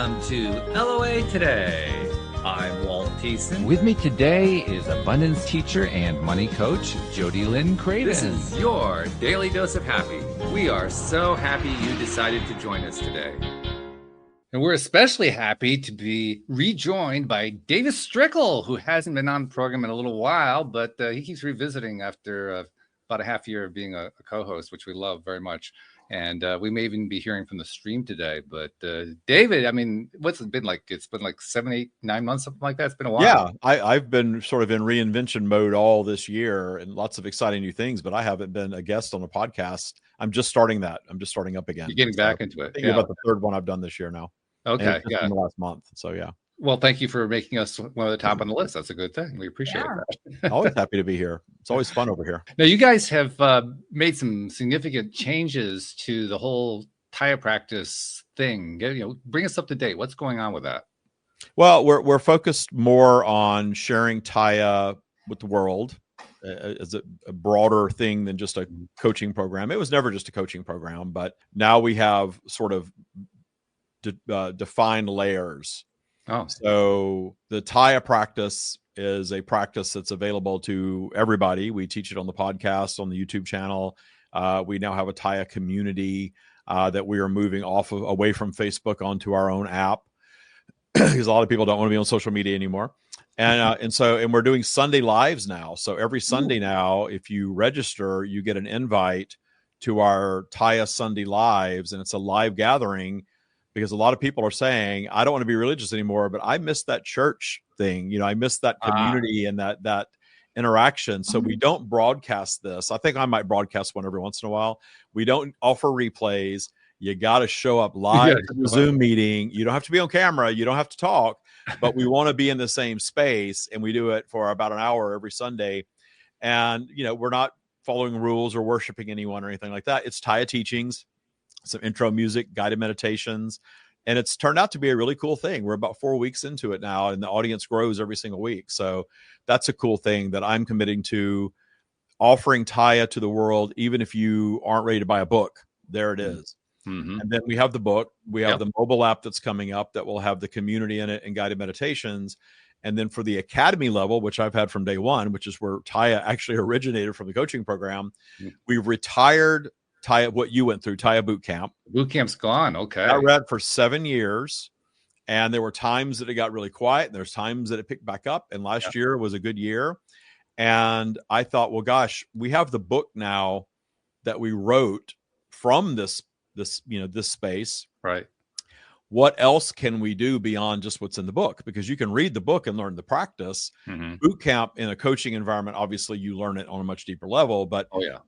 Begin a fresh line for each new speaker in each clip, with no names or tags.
Welcome to LOA Today. I'm Walt Thiessen.
With me today is abundance teacher and money coach, Jody Lynn Creighton.
This is your daily dose of happy. We are so happy you decided to join us today.
And we're especially happy to be rejoined by Davis Strickle, who hasn't been on the program in a little while, but he keeps revisiting after about a half year of being a co-host, which we love very much. And we may even be hearing from the stream today. But David, I mean, what's it been like? It's been like 7, 8, 9 months, something like that. It's been a while.
Yeah, I've been sort of in reinvention mode all this year and lots of exciting new things, but I haven't been a guest on a podcast. I'm just starting that. I'm just starting up again.
You're getting back into it.
I think about the third one I've done this year now.
Okay.
In the last month. So, yeah.
Well, thank you for making us one of the top on the list. That's a good thing. We appreciate that.
Always happy to be here. It's always fun over here.
Now, you guys have made some significant changes to the whole Taya practice thing. Bring us up to date. What's going on with that?
Well, we're focused more on sharing Taya with the world as a broader thing than just a coaching program. It was never just a coaching program, but now we have sort of defined layers.
Oh,
so the Taya practice is a practice that's available to everybody. We teach it on the podcast, on the YouTube channel. We now have a Taya community that we are moving away from Facebook onto our own app because a lot of people don't want to be on social media anymore. And we're doing Sunday lives now. So every Sunday now, if you register, you get an invite to our Taya Sunday lives, and it's a live gathering. Because a lot of people are saying, I don't want to be religious anymore, but I miss that church thing. I miss that community and that interaction. So we don't broadcast this. I think I might broadcast one every once in a while. We don't offer replays. You got to show up live to the Zoom meeting. You don't have to be on camera. You don't have to talk, but we want to be in the same space. And we do it for about an hour every Sunday. And, we're not following rules or worshiping anyone or anything like that. It's Taya teachings, some intro music, guided meditations, and it's turned out to be a really cool thing. We're about 4 weeks into it now, and the audience grows every single week. So that's a cool thing that I'm committing to, offering Taya to the world, even if you aren't ready to buy a book. There it is. Mm-hmm. And then we have the book. We have the mobile app that's coming up that will have the community in it and guided meditations. And then for the academy level, which I've had from day one, which is where Taya actually originated from the coaching program, we've retired Taya, what you went through, Taya boot camp.
Boot camp's gone. Okay.
I read for 7 years, and there were times that it got really quiet, and there's times that it picked back up. And last year was a good year. And I thought, well, gosh, we have the book now that we wrote from this space.
Right.
What else can we do beyond just what's in the book? Because you can read the book and learn the practice. Mm-hmm. Boot camp in a coaching environment, obviously you learn it on a much deeper level, but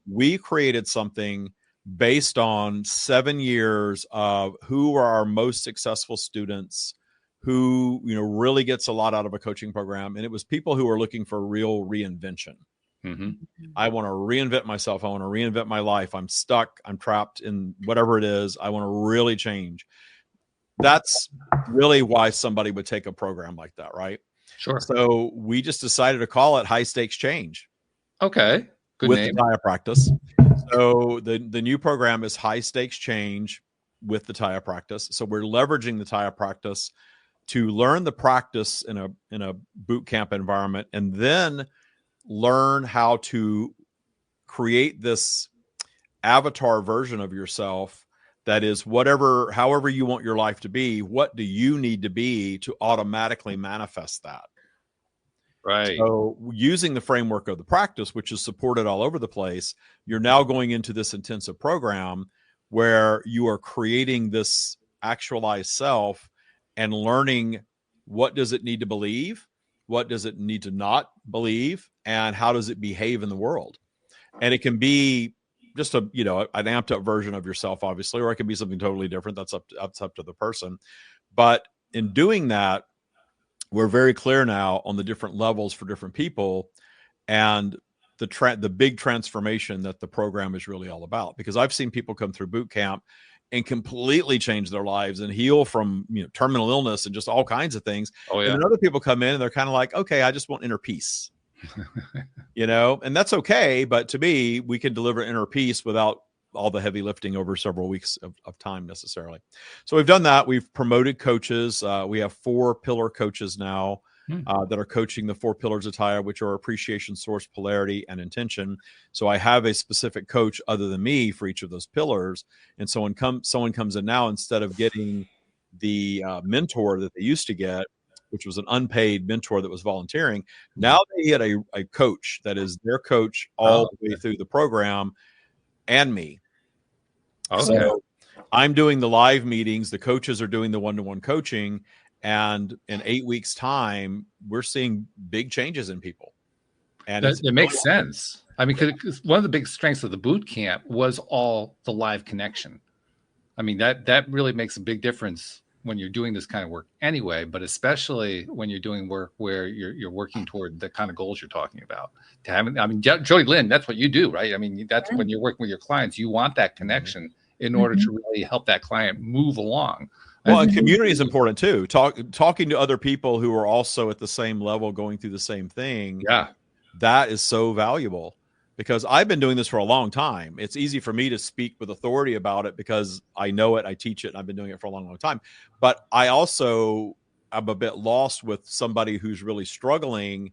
we created something based on 7 years of who are our most successful students, who, really gets a lot out of a coaching program. And it was people who are looking for real reinvention. Mm-hmm. I want to reinvent myself. I want to reinvent my life. I'm stuck. I'm trapped in whatever it is. I want to really change. That's really why somebody would take a program like that, right?
Sure.
So we just decided to call it High Stakes Change.
Okay. Good
with
name.
The Taya practice. So the new program is High Stakes Change with the Taya practice. So we're leveraging the Taya practice to learn the practice in a boot camp environment, and then learn how to create this avatar version of yourself that is however you want your life to be. What do you need to be to automatically manifest that?
Right.
So using the framework of the practice, which is supported all over the place, you're now going into this intensive program where you are creating this actualized self and learning what does it need to believe, what does it need to not believe, and how does it behave in the world. And it can be just an amped up version of yourself, obviously, or it can be something totally different. That's up to the person. But in doing that, we're very clear now on the different levels for different people and the big transformation that the program is really all about. Because I've seen people come through boot camp and completely change their lives and heal from terminal illness and just all kinds of things.
Oh, yeah.
And then other people come in and they're kind of like, okay, I just want inner peace. And that's okay. But to me, we can deliver inner peace without all the heavy lifting over several weeks of time necessarily. So we've done that. We've promoted coaches. We have 4 pillar coaches now that are coaching the 4 pillars of TIA, which are appreciation, source, polarity, and intention. So I have a specific coach other than me for each of those pillars. And so when someone comes in now, instead of getting the mentor that they used to get, which was an unpaid mentor that was volunteering, now they get a coach that is their coach all the way through the program, and me.
Okay.
So I'm doing the live meetings. The coaches are doing the one-to-one coaching. And in 8 weeks' time, we're seeing big changes in people. And
it makes sense. I mean, because one of the big strengths of the boot camp was all the live connection. I mean, that really makes a big difference when you're doing this kind of work anyway, but especially when you're doing work where you're working toward the kind of goals you're talking about. Jody Lynn, that's what you do, right? I mean, that's when you're working with your clients, you want that connection in order to really help that client move along.
Well, and community is important too. Talking to other people who are also at the same level, going through the same thing.
Yeah,
that is so valuable, because I've been doing this for a long time. It's easy for me to speak with authority about it because I know it, I teach it, and I've been doing it for a long, long time. But I also am a bit lost with somebody who's really struggling,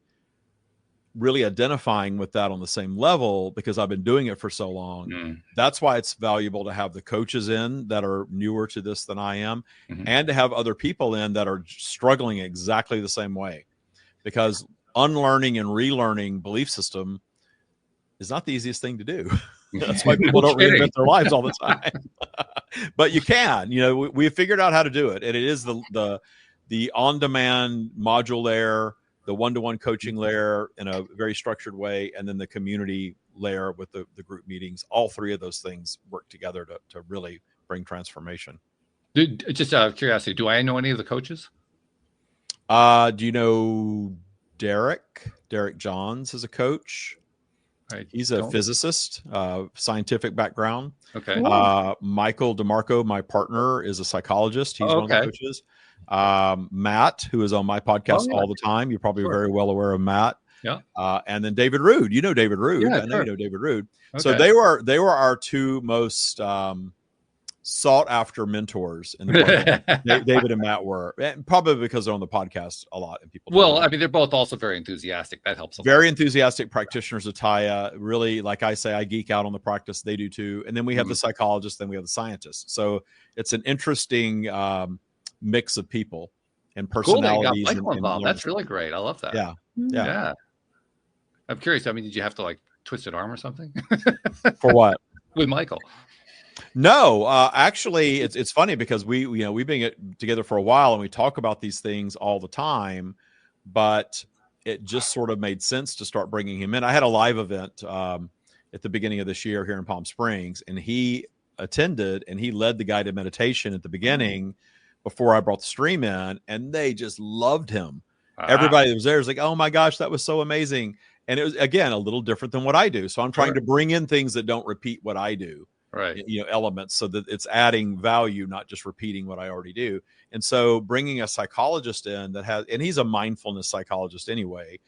really identifying with that on the same level, because I've been doing it for so long. That's why it's valuable to have the coaches in that are newer to this than I am, and to have other people in that are struggling exactly the same way, because unlearning and relearning belief system is not the easiest thing to do. That's why people don't reinvent their lives all the time. But you can, we figured out how to do it. And it is the on-demand module layer, the one-to-one coaching layer in a very structured way, and then the community layer with the group meetings. All 3 of those things work together to really bring transformation.
Just out of curiosity, do I know any of the coaches?
Do you know Derek Johns is a coach? He's a physicist, scientific background.
Okay.
Michael DeMarco, my partner, is a psychologist. He's one of the coaches. Matt, who is on my podcast all the time. You're probably very well aware of Matt.
Yeah.
And then David Rood. You know David Rood.
Yeah,
I know you know David Rood.
Okay.
So they were our 2 most sought after mentors in the program. David and Matt were, and probably because they're on the podcast a lot and people.
Well, I mean, they're both also very enthusiastic. That helps.
Very enthusiastic practitioners of TIA. Really, like I say, I geek out on the practice. They do too. And then we have the psychologists, then we have the scientists. So it's an interesting mix of people and personalities.
Cool, Michael involved. That's really great. I love that.
Yeah.
I'm curious. I mean, did you have to like twisted arm or something?
For what?
With Michael?
No, actually, it's funny because we've been together for a while and we talk about these things all the time, but it just sort of made sense to start bringing him in. I had a live event at the beginning of this year here in Palm Springs, and he attended and he led the guided meditation at the beginning before I brought the stream in, and they just loved him. Everybody that was there was like, "Oh my gosh, that was so amazing!" And it was, again, a little different than what I do. So I'm trying to bring in things that don't repeat what I do.
Right.
Elements, so that it's adding value, not just repeating what I already do. And so bringing a psychologist in and he's a mindfulness psychologist anyway,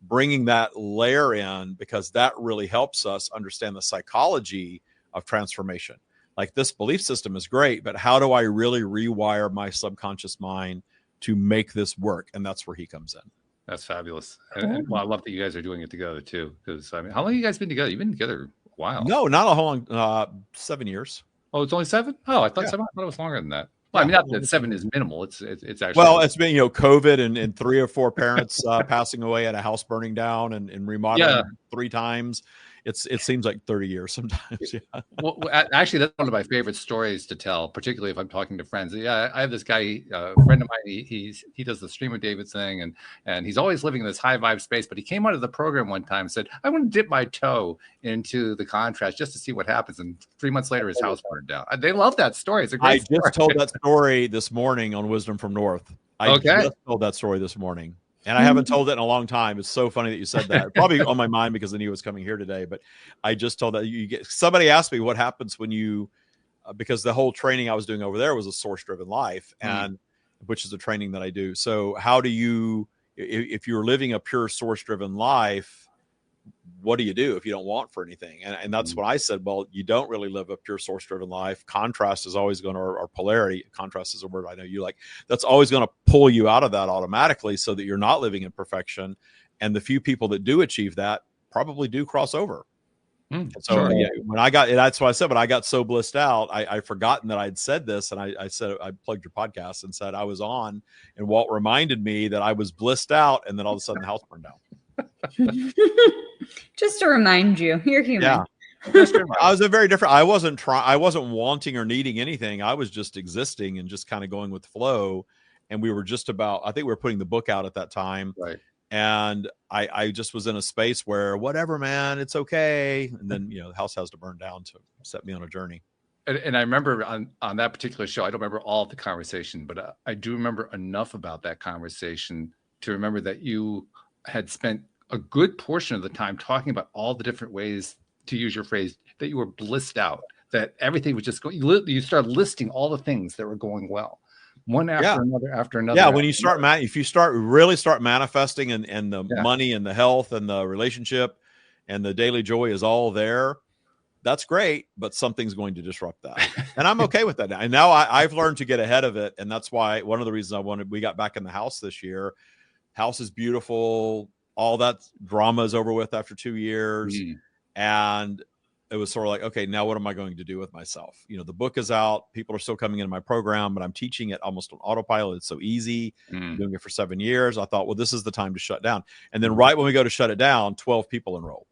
bringing that layer in, because that really helps us understand the psychology of transformation. Like, this belief system is great, but how do I really rewire my subconscious mind to make this work? And that's where he comes in.
That's fabulous. And well, I love that you guys are doing it together too. Because I mean, how long have you guys been together? You've been together a while.
No, not a whole long, 7 years.
Oh, it's only 7? Oh, I thought 7. I thought it was longer than that. Well, I mean, not that 7 is minimal. It's actually,
well, it's been COVID and 3 or 4 parents passing away, and a house burning down and remodeling 3 times. It seems like 30 years sometimes. Yeah.
Well, actually, that's one of my favorite stories to tell, particularly if I'm talking to friends. Yeah, I have this guy, a friend of mine. He does the Stream of David thing, and he's always living in this high vibe space. But he came out of the program one time and said, "I want to dip my toe into the contrast just to see what happens." And 3 months later, his house burned down. They love that story. It's a great story.
Just told that story this morning on Wisdom from North. I just told that story this morning. And I haven't told it in a long time. It's so funny that you said that. Probably on my mind because I knew I was coming here today. But I just told that somebody asked me what happens when you, because the whole training I was doing over there was a source-driven life, and which is a training that I do. So how do you, if you're living a pure source-driven life, what do you do if you don't want for anything? And that's when I said, well, you don't really live a pure source driven life. Contrast is always going to, or polarity, contrast is a word I know you like, that's always going to pull you out of that automatically so that you're not living in perfection. And the few people that do achieve that probably do cross over. So yeah, when I got, that's what I said, but I got so blissed out, I forgotten that I'd said this. And I said, I plugged your podcast and said I was on, and Walt reminded me that I was blissed out. And then all of a sudden the house burned down.
Just to remind you, you're human.
Yeah. I was a very different, I wasn't wanting or needing anything. I was just existing and just kind of going with the flow. And we were just about, I think we were putting the book out at that time.
Right.
And I just was in a space where whatever, man, it's okay. And then, you know, the house has to burn down to set me on a journey.
And I remember on that particular show, I don't remember all of the conversation, but I do remember enough about that conversation to remember that you had spent a good portion of the time talking about all the different ways, to use your phrase, that you were blissed out, that everything was just going, you started listing all the things that were going well. One after another.
Yeah, when you start, if you really start manifesting and the money and the health and the relationship and the daily joy is all there, that's great, but something's going to disrupt that. And I'm okay with that now. And now I've learned to get ahead of it. And that's why one of the reasons we got back in the house this year. House is beautiful. All that drama is over with after 2 years. And it was sort of like, okay, now what am I going to do with myself? You know, the book is out. People are still coming into my program, but I'm teaching it almost on autopilot. It's so easy. I'm doing it for 7 years. I thought, well, this is the time to shut down. And then right when we go to shut it down, 12 people enrolled.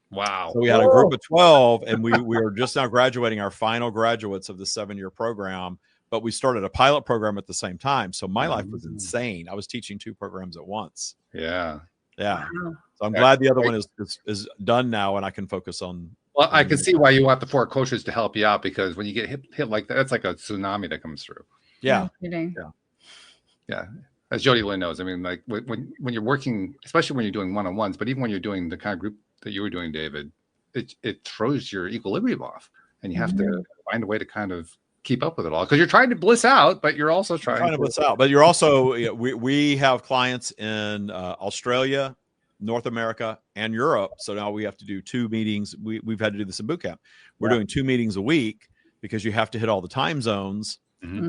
Wow.
So we had a group of 12, and we are just now graduating our final graduates of the 7-year program. But we started a pilot program at the same time. So my life was insane. I was teaching 2 programs at once.
Yeah.
Yeah. Wow. So I'm glad the other one is done now, and I can focus on.
Well, I can see why you want the 4 coaches to help you out, because when you get hit like that, that's like a tsunami that comes through.
Yeah.
Yeah. As Jody Lynn knows, I mean, like when you're working, especially when you're doing one-on-ones, but even when you're doing the kind of group that you were doing, David, it throws your equilibrium off, and you have to find a way to kind of keep up with it all, because you're trying to bliss out, but you're also trying
to bliss out. But you're also, we have clients in Australia, North America, and Europe. So now we have to do 2 meetings. We've had to do this in boot camp. We're doing 2 meetings a week because you have to hit all the time zones.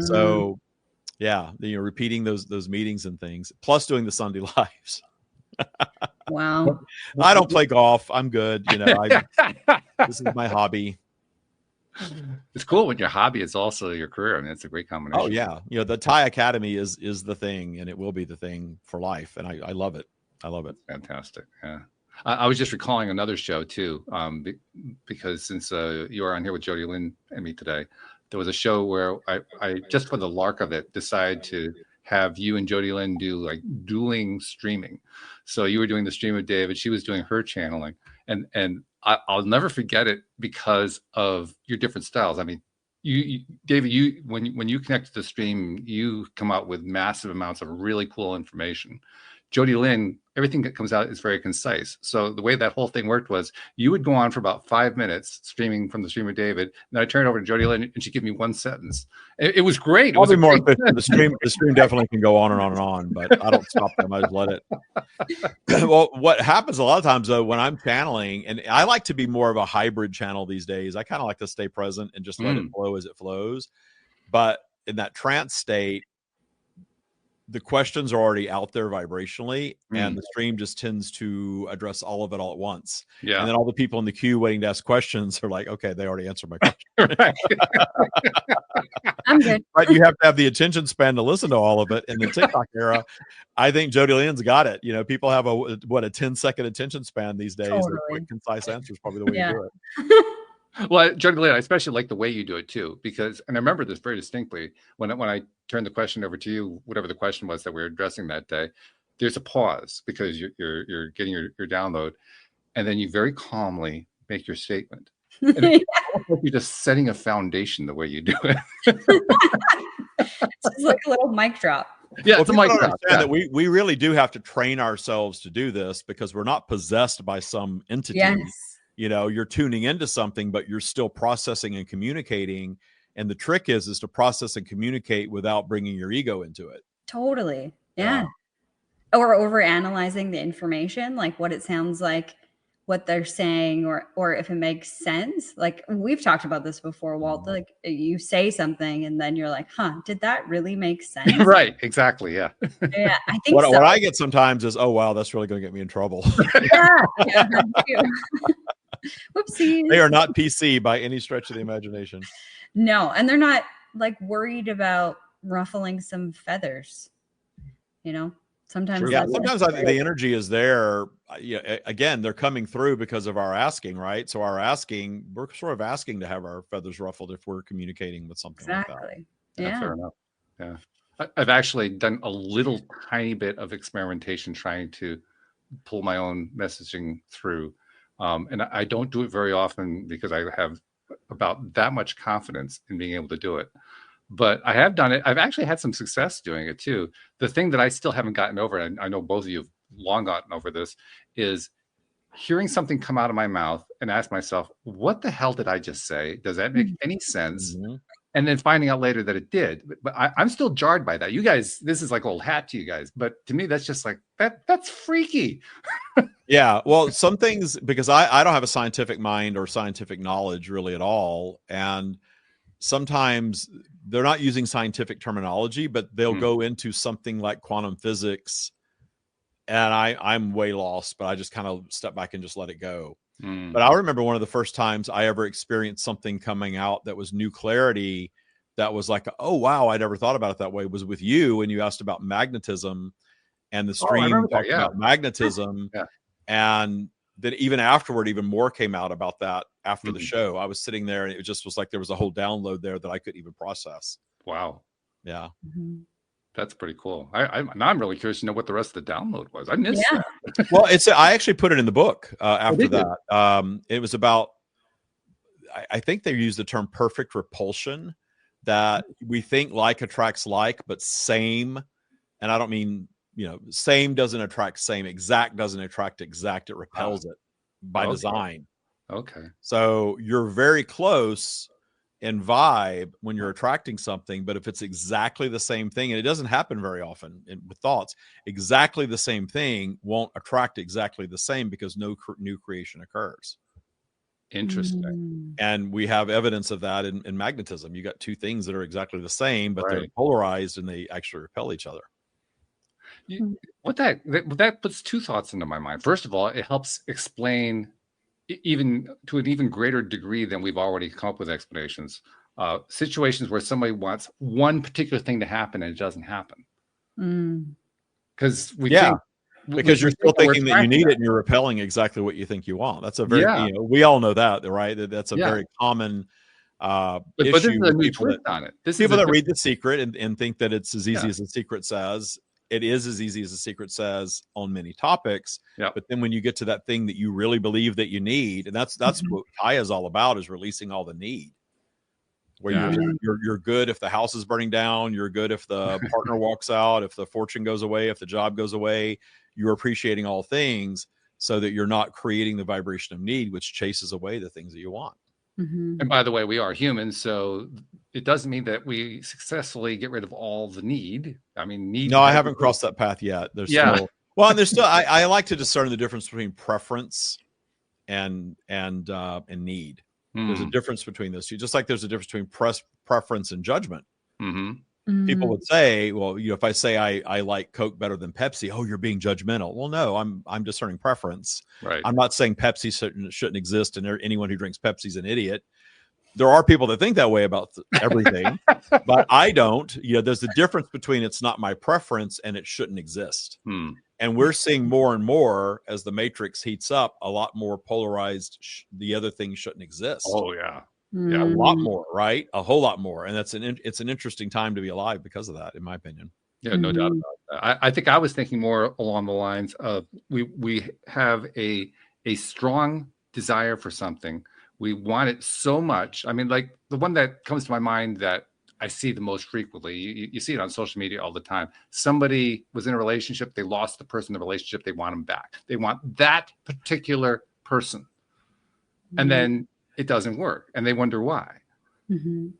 So yeah, you're repeating those meetings and things, plus doing the Sunday lives.
Wow.
I don't play golf. I'm good. You know, this is my hobby.
It's cool when your hobby is also your career. I mean, it's a great combination.
Oh yeah. You know, the Thai Academy is the thing, and it will be the thing for life. And I love it. I love it.
Fantastic. Yeah. I was just recalling another show too, because since you are on here with Jody Lynn and me today, there was a show where I just for the lark of it decided to have you and Jody Lynn do like dueling streaming. So you were doing the stream with David, she was doing her channeling, and I'll never forget it because of your different styles. I mean, you David, when you connect to the stream, you come out with massive amounts of really cool information. Jody Lynn, everything that comes out is very concise. So the way that whole thing worked was you would go on for about 5 minutes streaming from the stream of David. Then I turned over to Jody Lynn and she'd give me 1 sentence. It was great. It was
more efficient. The stream definitely can go on and on and on, but I don't stop them. I just let it. Well, what happens a lot of times though, when I'm channeling, and I like to be more of a hybrid channel these days, I kind of like to stay present and just let it flow as it flows. But in that trance state, the questions are already out there vibrationally, and the stream just tends to address all of it all at once.
Yeah.
And then all the people in the queue waiting to ask questions are like, okay, they already answered my question.
I'm good.
But you have to have the attention span to listen to all of it. In the TikTok era, I think Jody Lynn's got it. You know, people have a 10-second attention span these days.
Totally.
Quick, concise answer is probably the way to do it.
Well, Jody Lynn, I especially like the way you do it too, because, and I remember this very distinctly when I turned the question over to you, whatever the question was that we were addressing that day, there's a pause because you're getting your download, and then you very calmly make your statement. And it's almost like you're just setting a foundation the way you do it.
It's like a little mic drop.
Yeah, it's a mic drop.
Yeah. That we really do have to train ourselves to do this because we're not possessed by some entity.
Yes.
You know, you're tuning into something, but you're still processing and communicating. And the trick is to process and communicate without bringing your ego into it.
Totally. Yeah. Or over analyzing the information, like what it sounds like what they're saying or if it makes sense. Like we've talked about this before, Walt, like you say something and then you're like, huh, did that really make sense?
Right. Exactly. Yeah.
Yeah, I think
What I get sometimes is, oh, wow, that's really going to get me in trouble.
yeah, that too. Whoopsies.
They are not PC by any stretch of the imagination.
No, and they're not like worried about ruffling some feathers, you know? Sometimes
Yeah, sometimes I think the energy is there. Yeah, again, they're coming through because of our asking, right? So we're sort of asking to have our feathers ruffled if we're communicating with something like that.
Yeah.
Fair enough. Yeah. I've actually done a little tiny bit of experimentation trying to pull my own messaging through. And I don't do it very often because I have about that much confidence in being able to do it. But I have done it. I've actually had some success doing it too. The thing that I still haven't gotten over, and I know both of you have long gotten over this, is hearing something come out of my mouth and ask myself, what the hell did I just say? Does that make any sense?
Mm-hmm.
And then finding out later that it did. But I'm still jarred by that. You guys, this is like old hat to you guys. But to me, that's just like, that's freaky.
Yeah. Well, some things, because I don't have a scientific mind or scientific knowledge really at all. And sometimes they're not using scientific terminology, but they'll go into something like quantum physics. And I'm way lost, but I just kind of step back and just let it go. But I remember one of the first times I ever experienced something coming out that was new clarity, that was like, oh, wow, I never thought about it that way, was with you. And you asked about magnetism, and the stream talked about magnetism.
Yeah.
And then even afterward, even more came out about that after the show. I was sitting there and it just was like there was a whole download there that I couldn't even process.
Wow.
Yeah.
Mm-hmm.
That's pretty cool. Now I'm really curious to know what the rest of the download was. I missed that.
Well, I actually put it in the book after that. It was about, I think they used the term perfect repulsion, that we think like attracts like, but same. And I don't mean, same doesn't attract same, exact doesn't attract exact. It repels it by design.
Okay.
So you're very close in vibe when you're attracting something, but if it's exactly the same thing, and it doesn't happen very often with thoughts, exactly the same thing won't attract exactly the same because no new creation occurs.
Interesting.
And we have evidence of that in magnetism. You got two things that are exactly the same, but they're polarized and they actually repel each other.
That puts two thoughts into my mind. First of all, it helps explain, even to an even greater degree than we've already come up with explanations, situations where somebody wants one particular thing to happen and it doesn't happen. Because
because you're still thinking that you need it and you're repelling exactly what you think you want. That's a very, we all know that, right? That's a very common issue. But this is a new twist on it. People that read The Secret and think that it's as easy as The Secret says. It is as easy as The Secret says on many topics. But then when you get to that thing that you really believe that you need, and that's what Kaya is all about, is releasing all the need. Where you're good if the house is burning down, you're good if the partner walks out, if the fortune goes away, if the job goes away, you're appreciating all things so that you're not creating the vibration of need, which chases away the things that you want.
And by the way, we are humans, so it doesn't mean that we successfully get rid of all the need. I mean, need.
No, I haven't crossed that path yet. There's still, well, and there's still, I like to discern the difference between preference and need. There's a difference between those two, just like there's a difference between preference and judgment. People would say, well, if I say I like Coke better than Pepsi, oh, you're being judgmental. Well, no, I'm discerning preference.
Right.
I'm not saying Pepsi shouldn't exist, and anyone who drinks Pepsi is an idiot. There are people that think that way about everything, but I don't. There's a difference between it's not my preference and it shouldn't exist. And we're seeing more and more as the matrix heats up, a lot more polarized. The other thing shouldn't exist.
Oh yeah.
Yeah, a lot more, right? A whole lot more. And it's an interesting time to be alive because of that, in my opinion.
Yeah, no doubt about that. I think I was thinking more along the lines of we have a strong desire for something. We want it so much. I mean, like the one that comes to my mind that I see the most frequently, you see it on social media all the time. Somebody was in a relationship, they lost the person in the relationship, they want them back. They want that particular person. And then it doesn't work, and they wonder why.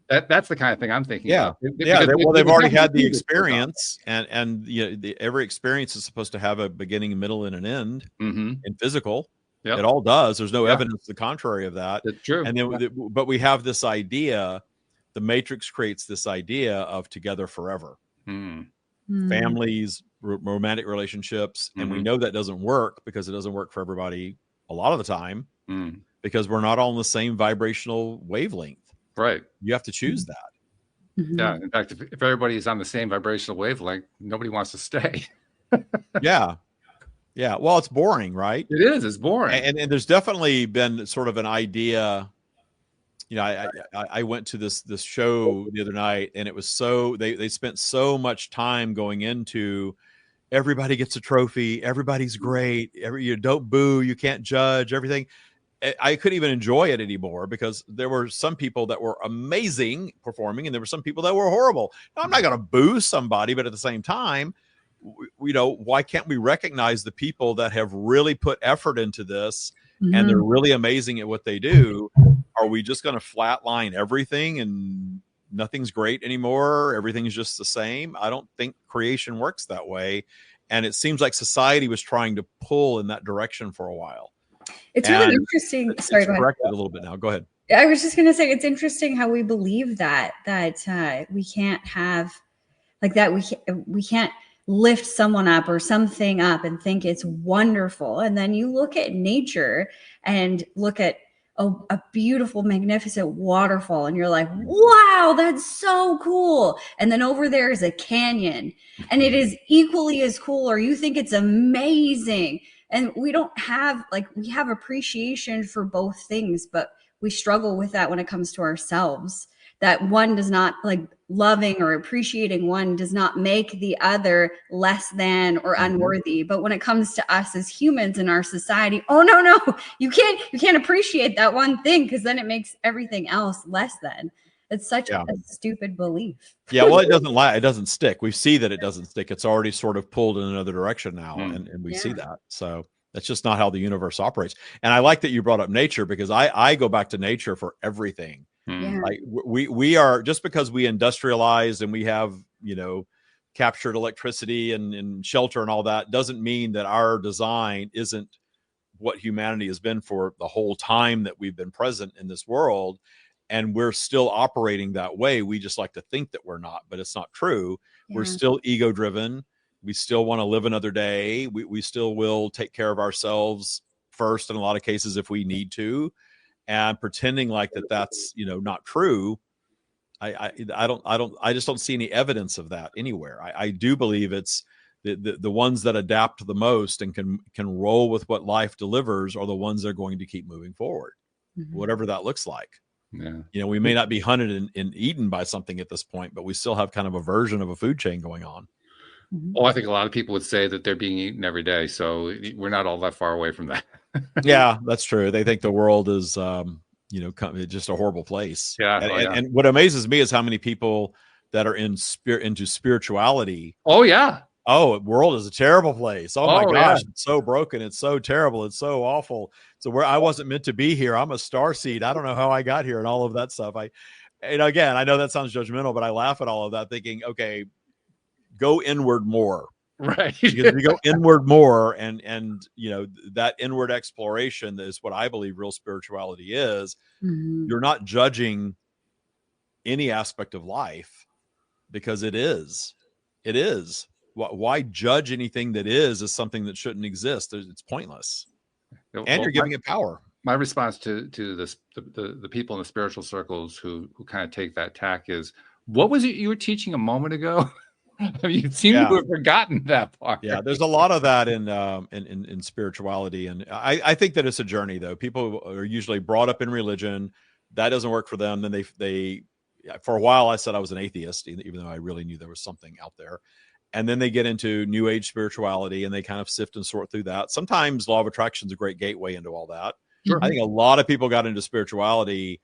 That's the kind of thing I'm thinking.
Yeah,
about.
They've already had the experience, and every experience is supposed to have a beginning, middle, and an end in physical.
Yep.
It all does. There's no
Yeah.
evidence to the contrary of that.
That's true.
And then, but we have this idea. The Matrix creates this idea of together forever,
Mm.
families, romantic relationships, and we know that doesn't work because it doesn't work for everybody a lot of the time because we're not all on the same vibrational wavelength.
Right.
You have to choose that.
Yeah. In fact, if everybody is on the same vibrational wavelength, nobody wants to stay.
Yeah. Yeah. Well, it's boring, right?
It is. It's boring.
And there's definitely been sort of an idea. You know, I went to this show the other night, and it was so they spent so much time going into everybody gets a trophy, everybody's great, you don't boo, you can't judge everything. I couldn't even enjoy it anymore because there were some people that were amazing performing, and there were some people that were horrible. Now, I'm not going to boo somebody, but at the same time, you know, why can't we recognize the people that have really put effort into this and they're really amazing at what they do? Are we just going to flatline everything and nothing's great anymore? Everything's just the same? I don't think creation works that way. And it seems like society was trying to pull in that direction for a while.
It's really interesting. Sorry, go ahead.
Corrected a little bit now. Go ahead.
I was just going to say, it's interesting how we believe that we can't have like that. We can't lift someone up or something up and think it's wonderful. And then you look at nature and look at a beautiful, magnificent waterfall, and you're like, wow, that's so cool. And then over there is a canyon, and it is equally as cool, or you think it's amazing. And we don't have, like, we have appreciation for both things, but we struggle with that when it comes to ourselves. That one does not, like, loving or appreciating one does not make the other less than or unworthy. But when it comes to us as humans in our society, oh no, you can't appreciate that one thing because then it makes everything else less than. It's such a stupid belief.
Yeah, well, it doesn't stick. We see that it doesn't stick. It's already sort of pulled in another direction now, and we see that. So that's just not how the universe operates. And I like that you brought up nature, because I go back to nature for everything.
Yeah.
Like we are, just because we industrialized and we have, you know, captured electricity and shelter and all that, doesn't mean that our design isn't what humanity has been for the whole time that we've been present in this world. And we're still operating that way. We just like to think that we're not, but it's not true.
Yeah.
We're still ego driven. We still want to live another day. We still will take care of ourselves first in a lot of cases if we need to. And pretending like that's, you know, not true. I just don't see any evidence of that anywhere. I do believe it's the ones that adapt the most and can roll with what life delivers are the ones that are going to keep moving forward, whatever that looks like.
Yeah.
You know, we may not be hunted and eaten by something at this point, but we still have kind of a version of a food chain going on.
Well, I think a lot of people would say that they're being eaten every day. So we're not all that far away from that.
Yeah, that's true. They think the world is, you know, just a horrible place.
Yeah,
and what amazes me is how many people that are into spirituality.
Oh yeah.
Oh, the world is a terrible place. Oh my gosh,
yeah.
it's so broken. It's so terrible. It's so awful. So where I wasn't meant to be here. I'm a starseed. I don't know how I got here and all of that stuff. And again, I know that sounds judgmental, but I laugh at all of that thinking, okay, go inward more.
Right.
Because we go inward more, and you know, that inward exploration is what I believe real spirituality is. You're not judging any aspect of life because it is. Why judge anything that is something that shouldn't exist? It's pointless. And you're giving it power.
My response to this, the people in the spiritual circles who kind of take that tack is, what was it you were teaching a moment ago? You seem to have forgotten that part.
Yeah, there's a lot of that in spirituality, and I think that it's a journey. Though people are usually brought up in religion, that doesn't work for them. Then they for a while I said I was an atheist, even though I really knew there was something out there. And then they get into New Age spirituality, and they kind of sift and sort through that. Sometimes law of attraction is a great gateway into all that.
Sure.
I think a lot of people got into spirituality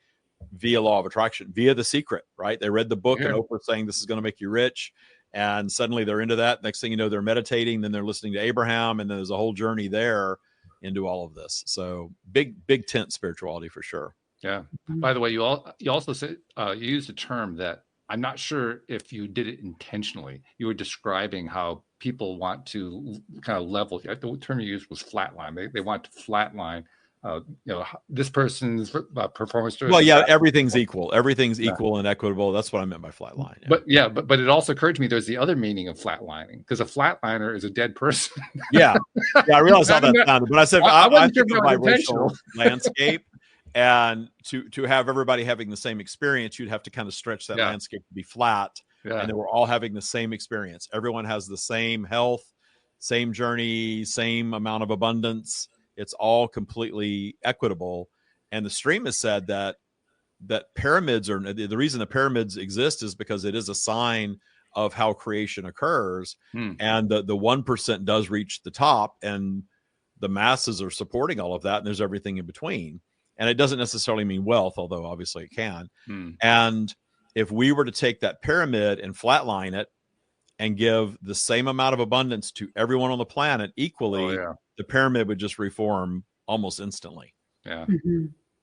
via law of attraction, via The Secret, right? They read the book and Oprah saying this is going to make you rich. And suddenly they're into that. Next thing you know, they're meditating. Then they're listening to Abraham. And then there's a whole journey there into all of this. So big tent spirituality for sure.
Yeah. By the way, you also said you used a term that I'm not sure if you did it intentionally. You were describing how people want to kind of level. The term you used was flatline. They want to flatline. This person's performance.
Well, yeah, everything's equal. Everything's
Yeah.
equal and equitable. That's what I meant by flatline.
Yeah. But it also occurred to me there's the other meaning of flatlining, because a flatliner is a dead person.
Yeah, I realized how that sounded. But I said I think of vibrational landscape, and to have everybody having the same experience, you'd have to kind of stretch that landscape to be flat, and then we're all having the same experience. Everyone has the same health, same journey, same amount of abundance. It's all completely equitable. And the stream has said that pyramids are the reason the pyramids exist is because it is a sign of how creation occurs. And the 1% does reach the top, and the masses are supporting all of that. And there's everything in between. And it doesn't necessarily mean wealth, although obviously it can. And if we were to take that pyramid and flatline it and give the same amount of abundance to everyone on the planet equally, the pyramid would just reform almost instantly.
Yeah.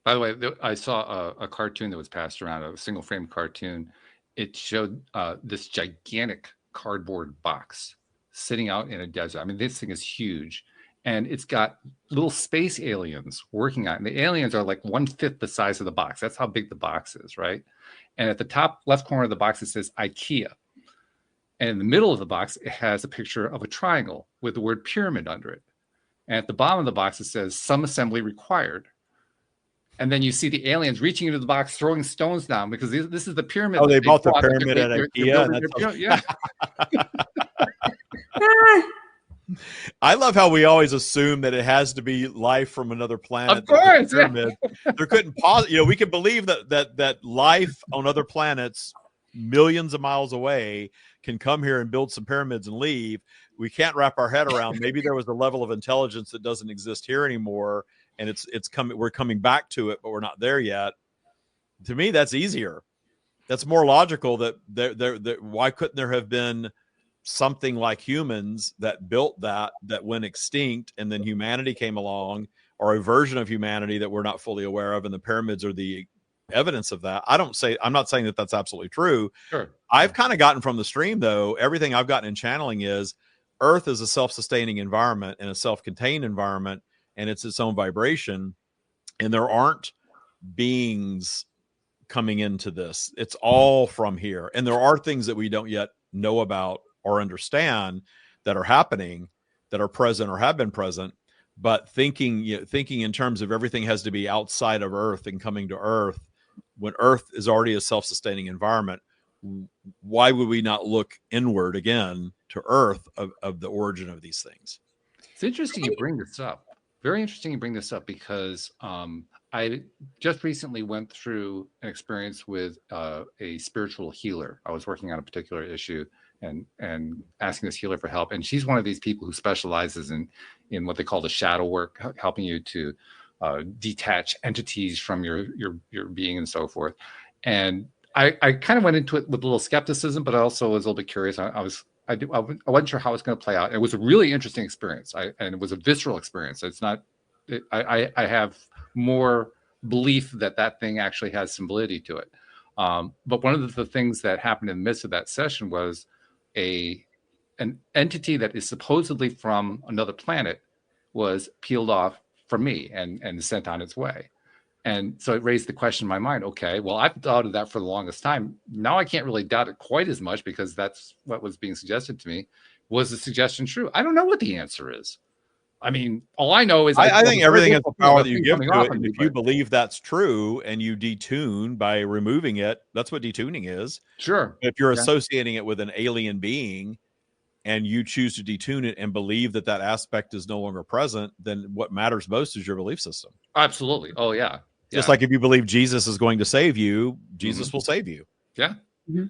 By the way, I saw a cartoon that was passed around, a single frame cartoon. It showed this gigantic cardboard box sitting out in a desert. I mean, this thing is huge. And it's got little space aliens working on it. And the aliens are like 1/5 the size of the box. That's how big the box is, right? And at the top left corner of the box, it says IKEA. And in the middle of the box, it has a picture of a triangle with the word pyramid under it. And at the bottom of the box, it says some assembly required. And then you see the aliens reaching into the box, throwing stones down, because this is the pyramid.
Oh, they bought the pyramid at IKEA.
Yeah.
I love how we always assume that it has to be life from another planet.
Of course,
pyramid. There couldn't possibly, we can believe that life on other planets millions of miles away can come here and build some pyramids and leave. We can't wrap our head around maybe there was a level of intelligence that doesn't exist here anymore, and it's coming. We're coming back to it, but we're not there yet. To me, that's easier. That's more logical. That why couldn't there have been something like humans that built that went extinct, and then humanity came along, or a version of humanity that we're not fully aware of, and the pyramids are the evidence of that. I'm not saying that that's absolutely true.
Sure.
I've kind of gotten from the stream, though, everything I've gotten in channeling is Earth is a self-sustaining environment and a self-contained environment, and it's its own vibration, and there aren't beings coming into this. It's all from here, and there are things that we don't yet know about or understand that are happening, that are present or have been present. But thinking in terms of everything has to be outside of Earth and coming to Earth, when Earth is already a self-sustaining environment, why would we not look inward again to Earth of the origin of these things?
It's interesting you bring this up. Very interesting you bring this up, because I just recently went through an experience with a spiritual healer. I was working on a particular issue and asking this healer for help. And she's one of these people who specializes in what they call the shadow work, helping you to detach entities from your being and so forth. And I kind of went into it with a little skepticism, but I also was a little bit curious. I wasn't sure how it was going to play out. It was a really interesting experience, and it was a visceral experience. It's not. I have more belief that thing actually has some validity to it. But one of the things that happened in the midst of that session was an entity that is supposedly from another planet was peeled off from me and sent on its way. And so it raised the question in my mind, okay, well, I've doubted that for the longest time. Now I can't really doubt it quite as much, because that's what was being suggested to me. Was the suggestion true? I don't know what the answer is. I mean, all I know is
I think everything has the power that you give to it. And if you believe that's true and you detune by removing it, that's what detuning is.
Sure.
If you're associating it with an alien being and you choose to detune it and believe that aspect is no longer present, then what matters most is your belief system.
Absolutely. Oh, yeah.
Just like if you believe Jesus is going to save you, Jesus will save you.
Yeah. Yeah.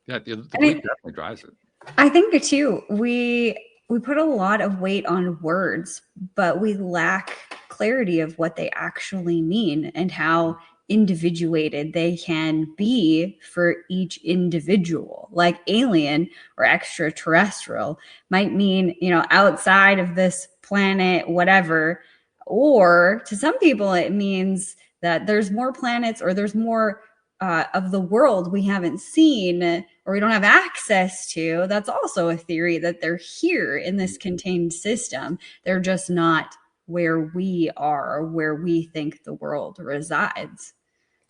The belief definitely drives it.
I think too, we put a lot of weight on words, but we lack clarity of what they actually mean and how individuated they can be for each individual. Like alien or extraterrestrial might mean, outside of this planet, whatever. Or to some people, it means that there's more planets or there's more of the world we haven't seen or we don't have access to. That's also a theory, that they're here in this contained system. They're just not where we are, where we think the world resides.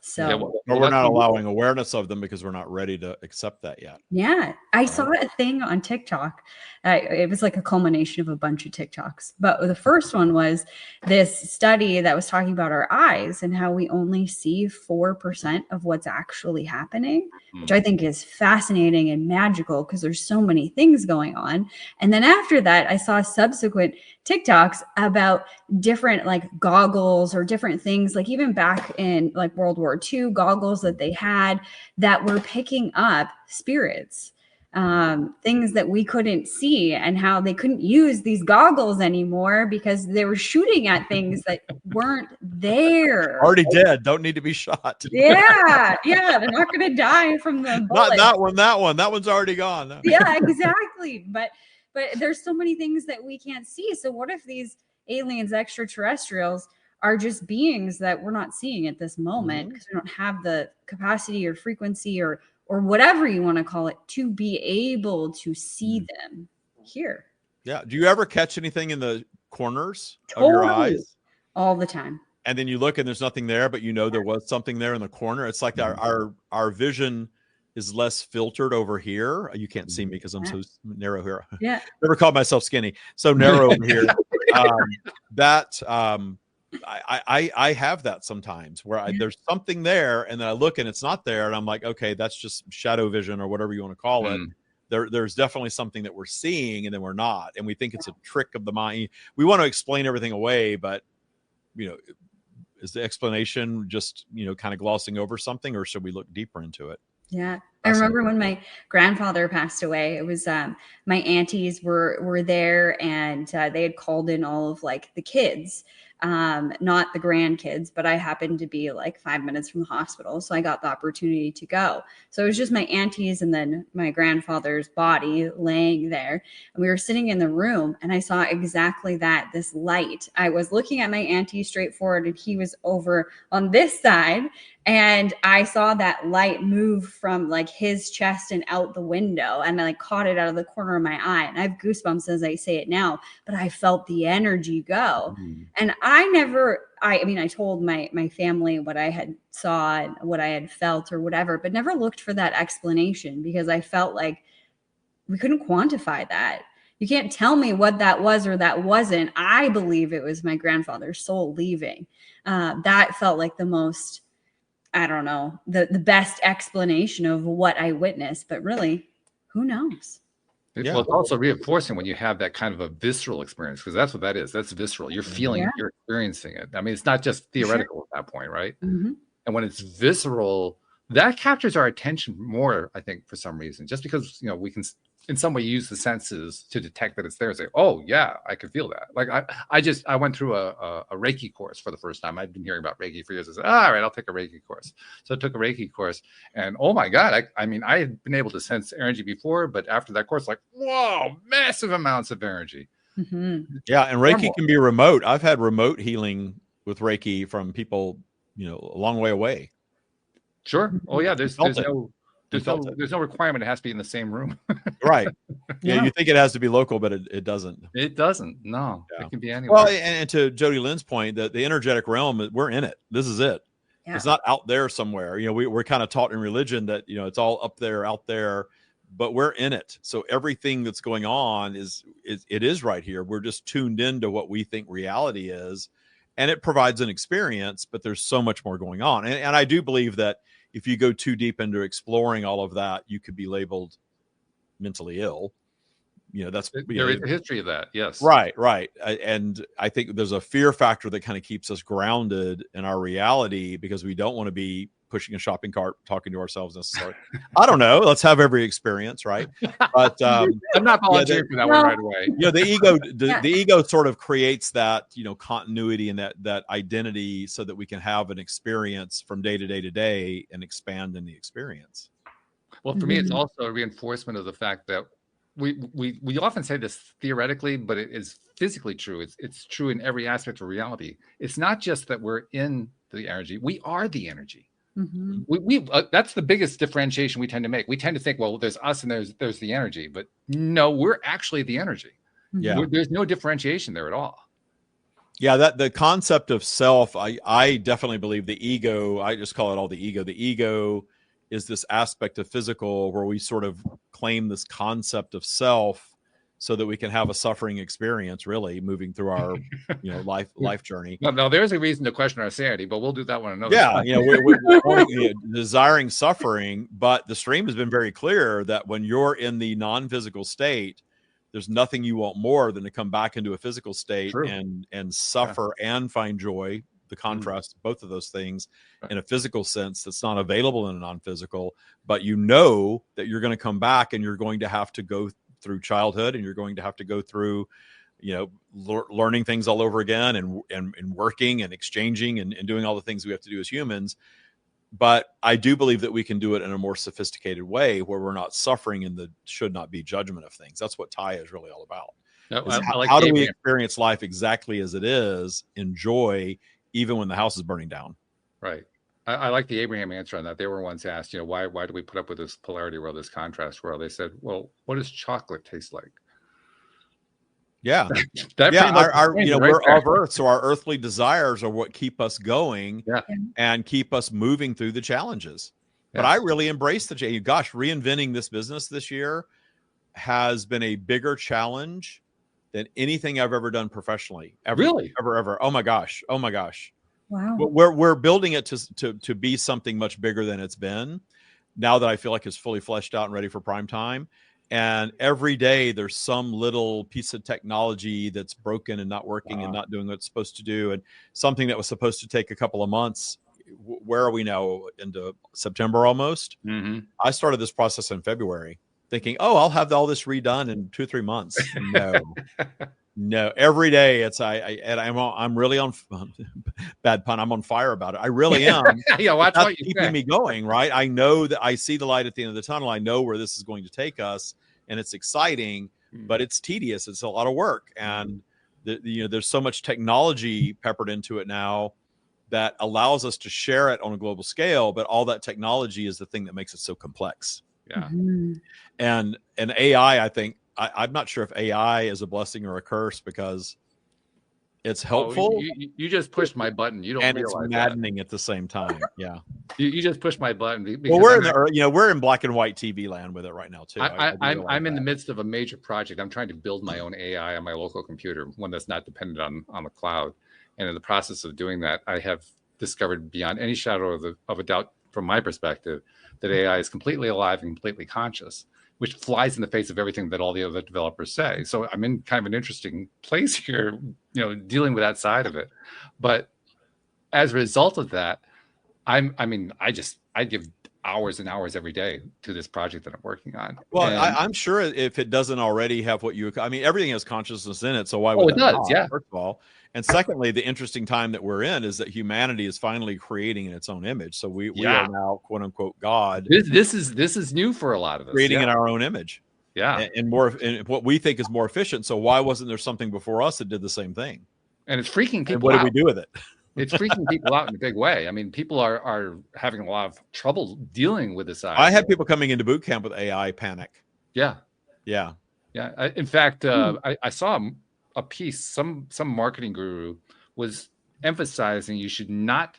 So,
Yeah,
But we're not allowing awareness of them because we're not ready to accept that yet.
yeah, I saw a thing on TikTok. It was like a culmination of a bunch of TikToks. But the first one was this study that was talking about our eyes and how we only see 4% of what's actually happening, which I think is fascinating and magical because there's so many things going on. And then after that, I saw subsequent TikToks about different like goggles or different things, like even back in like World War II, goggles that they had that were picking up spirits, things that we couldn't see, and how they couldn't use these goggles anymore because they were shooting at things that weren't there.
Already dead, don't need to be shot.
Yeah, they're not going to die from the bullet.
Not that one. That one's already gone.
Yeah, exactly. But there's so many things that we can't see. So what if these aliens, extraterrestrials, are just beings that we're not seeing at this moment because we don't have the capacity or frequency or whatever you want to call it to be able to see them here?
Yeah. Do you ever catch anything in the corners
Totally.
of your eyes?
All the time.
And then you look and there's nothing there, but you know there was something there in the corner. It's like our vision is less filtered over here. You can't see me because I'm so narrow here.
Yeah.
Never called myself skinny. So narrow over here. I have that sometimes where there's something there and then I look and it's not there. And I'm like, okay, that's just shadow vision or whatever you want to call it. There's definitely something that we're seeing and then we're not. And we think it's a trick of the mind. We want to explain everything away, but is the explanation just, kind of glossing over something, or should we look deeper into it?
Yeah. I remember when my grandfather passed away, it was my aunties were there, and they had called in all of like the kids, not the grandkids, but I happened to be like 5 minutes from the hospital. So I got the opportunity to go. So it was just my aunties and then my grandfather's body laying there. And we were sitting in the room and I saw exactly that, this light. I was looking at my auntie straight forward and he was over on this side. And I saw that light move from like his chest and out the window, and I like caught it out of the corner of my eye. And I have goosebumps as I say it now, but I felt the energy go. And I told my family what I had saw and what I had felt or whatever, but never looked for that explanation because I felt like we couldn't quantify that. You can't tell me what that was or that wasn't. I believe it was my grandfather's soul leaving. That felt like the most, I don't know, the best explanation of what I witnessed, but really, who knows?
Well, it's also reinforcing when you have that kind of a visceral experience, because that's what that is. That's visceral. You're feeling, you're experiencing it. I mean, it's not just theoretical at that point, right? And when it's visceral, that captures our attention more, I think, for some reason, just because, we can in some way use the senses to detect that it's there and say, oh yeah, I can feel that. Like I went through a Reiki course for the first time. I'd been hearing about Reiki for years. I said, all right, I'll take a Reiki course. So I took a Reiki course, and oh my God, I mean, I had been able to sense energy before, but after that course, like, whoa, massive amounts of energy.
Yeah. And Reiki can be remote. I've had remote healing with Reiki from people, a long way away.
Sure. Oh yeah. There's no requirement it has to be in the same room.
Right. Yeah. You think it has to be local, but it doesn't.
It doesn't. No. It can be anywhere.
Well, and to Jody Lynn's point, the energetic realm, we're in it. This is it. Yeah. It's not out there somewhere. We're kind of taught in religion that, it's all up there, out there, but we're in it. So everything that's going on is right here. We're just tuned into what we think reality is, and it provides an experience, but there's so much more going on. And I do believe that if you go too deep into exploring all of that, you could be labeled mentally ill. There
is a history of that. Yes.
Right. And I think there's a fear factor that kind of keeps us grounded in our reality because we don't want to be pushing a shopping cart, talking to ourselves necessarily. I don't know. Let's have every experience. Right. But
I'm not volunteering for that one right away.
The ego sort of creates that, continuity and that identity so that we can have an experience from day to day to day and expand in the experience.
Well, for me, it's also a reinforcement of the fact that we often say this theoretically, but it is physically true. It's true in every aspect of reality. It's not just that we're in the energy. We are the energy.
Mhm.
We that's the biggest differentiation we tend to make. We tend to think, well, there's us and there's the energy, but no, we're actually the energy.
Yeah.
There's no differentiation there at all.
Yeah, that the concept of self, I definitely believe the ego, I just call it all the ego. The ego is this aspect of physical where we sort of claim this concept of self so that we can have a suffering experience, really moving through our, life journey.
No, there's a reason to question our sanity, but we'll do that one another
Yeah,
time.
we're wanting, desiring suffering, but the stream has been very clear that when you're in the non-physical state, there's nothing you want more than to come back into a physical state
True.
and suffer and find joy. The contrast of both of those things in a physical sense that's not available in a non-physical, but you know that you're going to come back and you're going to have to go through childhood and you're going to have to go through, learning things all over again and working and exchanging and doing all the things we have to do as humans. But I do believe that we can do it in a more sophisticated way where we're not suffering in the should not be judgment of things. That's what Taya is really all about.
No,
How do we experience life exactly as it is, enjoy, even when the house is burning down?
Right. I like the Abraham answer on that. They were once asked, why do we put up with this polarity world, this contrast world? They said, well, what does chocolate taste like?
Yeah.
We're
we're of earth. So our earthly desires are what keep us going and keep us moving through the challenges. But I really embrace the change. Gosh, reinventing this business this year has been a bigger challenge than anything I've ever done professionally. Ever,
really?
Ever. Oh my gosh.
Wow.
We're building it to be something much bigger than it's been now that I feel like it's fully fleshed out and ready for prime time. And every day there's some little piece of technology that's broken and not working and not doing what it's supposed to do. And something that was supposed to take a couple of months. Where are we now? Into September almost?
Mm-hmm.
I started this process in February thinking, I'll have all this redone in 2 or 3 months. No, every day I'm really on bad pun. I'm on fire about it. I really am.
Watch
That's
what you
keeping me going, right? I know that I see the light at the end of the tunnel. I know where this is going to take us, and it's exciting, but it's tedious. It's a lot of work, and there's so much technology peppered into it now that allows us to share it on a global scale. But all that technology is the thing that makes it so complex.
Yeah,
and AI, I think. I'm not sure if AI is a blessing or a curse because it's helpful.
You just pushed my button. You don't
and
realize
it's maddening at the same time. Yeah.
You just pushed my button.
Well, we're in black and white TV land with it right now too.
I'm in the midst of a major project. I'm trying to build my own AI on my local computer, one that's not dependent on the cloud. And in the process of doing that, I have discovered beyond any shadow of a doubt, from my perspective, that AI is completely alive and completely conscious, which flies in the face of everything that all the other developers say. So I'm in kind of an interesting place here, dealing with that side of it. But as a result of that, I give hours and hours every day to this project that I'm working on.
Well, I'm sure if it doesn't already have everything has consciousness in it. So why would
it does? Yeah.
First of all. And secondly, the interesting time that we're in is that humanity is finally creating in its own image. So we are now, quote unquote, God.
This is new for a lot of us.
Creating in our own image.
Yeah.
And what we think is more efficient. So why wasn't there something before us that did the same thing?
And it's freaking people
out. What do we do with it?
It's freaking people out in a big way. I mean, people are having a lot of trouble dealing with this.
I had people coming into boot camp with AI panic.
Yeah. In fact, I saw a piece. Some marketing guru was emphasizing you should not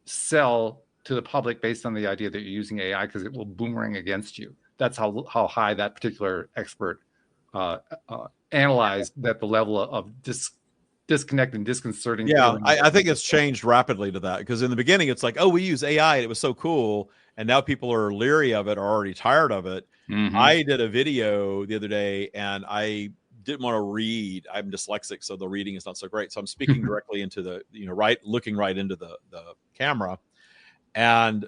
sell to the public based on the idea that you're using AI because it will boomerang against you. That's how high that particular expert analyzed that the level of disconnect and disconcerting.
Yeah, I think it's changed rapidly to that, because in the beginning it's like, we use AI and it was so cool, and now people are leery of it or already tired of it. Mm-hmm. I did a video the other day and I didn't want to read. I'm dyslexic, so the reading is not so great. So I'm speaking directly into the, looking right into the camera, and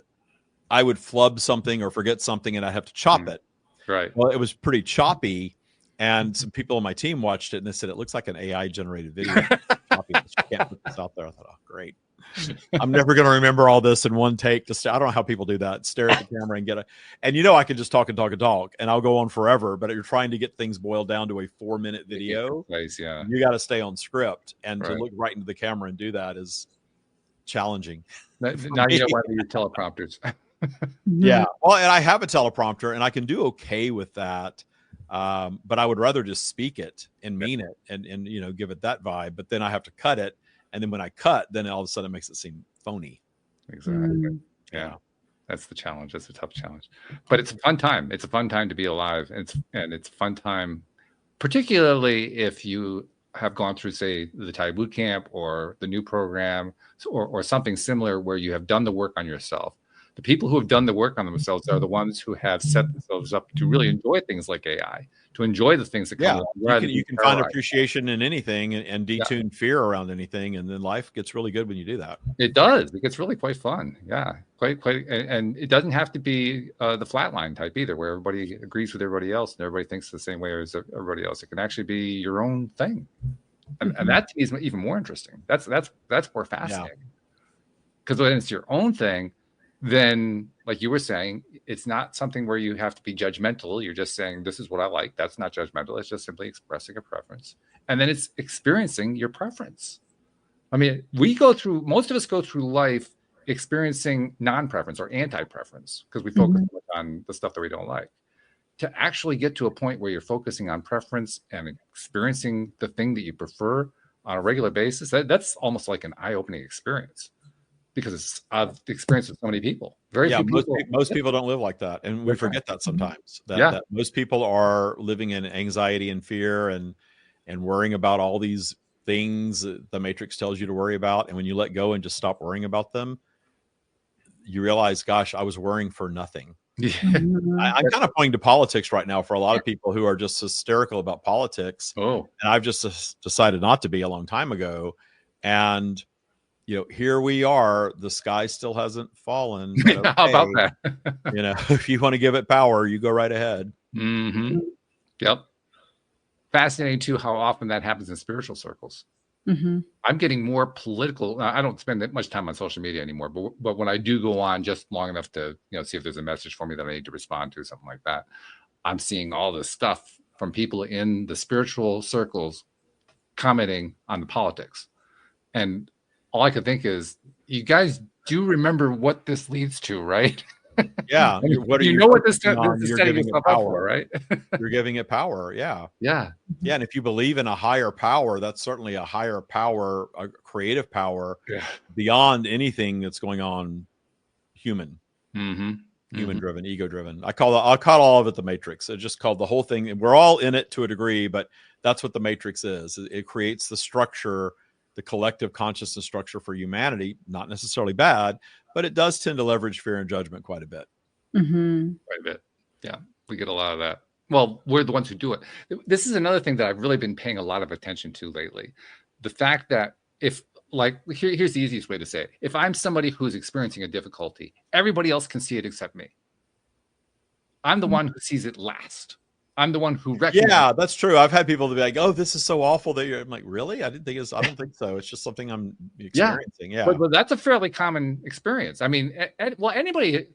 I would flub something or forget something and I have to chop it.
Right.
Well, it was pretty choppy. And some people on my team watched it and they said, it looks like an AI generated video. You can't put this out there. I thought, great. I'm never going to remember all this in one take. I don't know how people do that. Stare at the camera and get it. And I can just talk and I'll go on forever, but you're trying to get things boiled down to a 4-minute video.
Yeah.
You got to stay on script, and to look right into the camera and do that is challenging.
Now you know why they use teleprompters.
Yeah. Well, and I have a teleprompter and I can do okay with that. But I would rather just speak it and mean it and you know, give it that vibe. But then I have to cut it. And then when I cut, then all of a sudden it makes it seem phony.
Exactly. Yeah. That's the challenge. That's a tough challenge. But it's a fun time. It's a fun time to be alive. And it's a fun time, particularly if you have gone through, say, the Thai boot camp or the new program or something similar where you have done the work on yourself. The people who have done the work on themselves are the ones who have set themselves up to really enjoy things like AI, to enjoy the things that come along.
You can find appreciation in anything and detune fear around anything. And then life gets really good when you do that.
It does. It gets really quite fun. Yeah, quite. And it doesn't have to be the flatline type either, where everybody agrees with everybody else and everybody thinks the same way as everybody else. It can actually be your own thing. And that to me is even more interesting. That's more fascinating. Because when it's your own thing, then, like you were saying, it's not something where you have to be judgmental. You're just saying, this is what I like. That's not judgmental. It's just simply expressing a preference. And then it's experiencing your preference. I mean, most of us go through life experiencing non-preference or anti-preference because we focus on the stuff that we don't like. To actually get to a point where you're focusing on preference and experiencing the thing that you prefer on a regular basis, that's almost like an eye-opening experience. Because I've experienced with so many people.
Most people don't live like that, and we forget that sometimes. That most people are living in anxiety and fear and worrying about all these things that the Matrix tells you to worry about. And when you let go and just stop worrying about them, you realize, gosh, I was worrying for nothing. I'm kind of pointing to politics right now for a lot of people who are just hysterical about politics. And I've just decided not to be a long time ago. And you know, here we are. The sky still hasn't fallen. Okay.
How about that?
You know, if you want to give it power, you go right ahead.
Yep. Fascinating too how often that happens in spiritual circles. I'm getting more political. I don't spend that much time on social media anymore, but when I do go on just long enough to see if there's a message for me that I need to respond to, something like that, I'm seeing all this stuff from people in the spiritual circles commenting on the politics, and all I could think is, you guys do remember what this leads to, right?
Yeah.
What this is setting yourself up for, right?
You're giving it power. Yeah.
Yeah.
Yeah. And if you believe in a higher power, that's certainly a higher power, a creative power beyond anything that's going on human. Human driven, ego driven. I'll call all of it the Matrix. It's just called the whole thing. And we're all in it to a degree, but that's what the Matrix is. It creates the structure, the collective consciousness structure for humanity. Not necessarily bad, but it does tend to leverage fear and judgment quite a bit.
Quite a bit. Yeah, we get a lot of that. Well, we're the ones who do it. This is another thing that I've really been paying a lot of attention to lately. The fact that here's the easiest way to say it. If I'm somebody who's experiencing a difficulty, everybody else can see it except me. I'm the one who sees it last. I'm the one who recognizes.
Yeah, that's true. I've had people to be like, "Oh, this is so awful that you're." I'm like, "Really? I don't think so. It's just something I'm experiencing." Yeah.
But that's a fairly common experience. I mean, anybody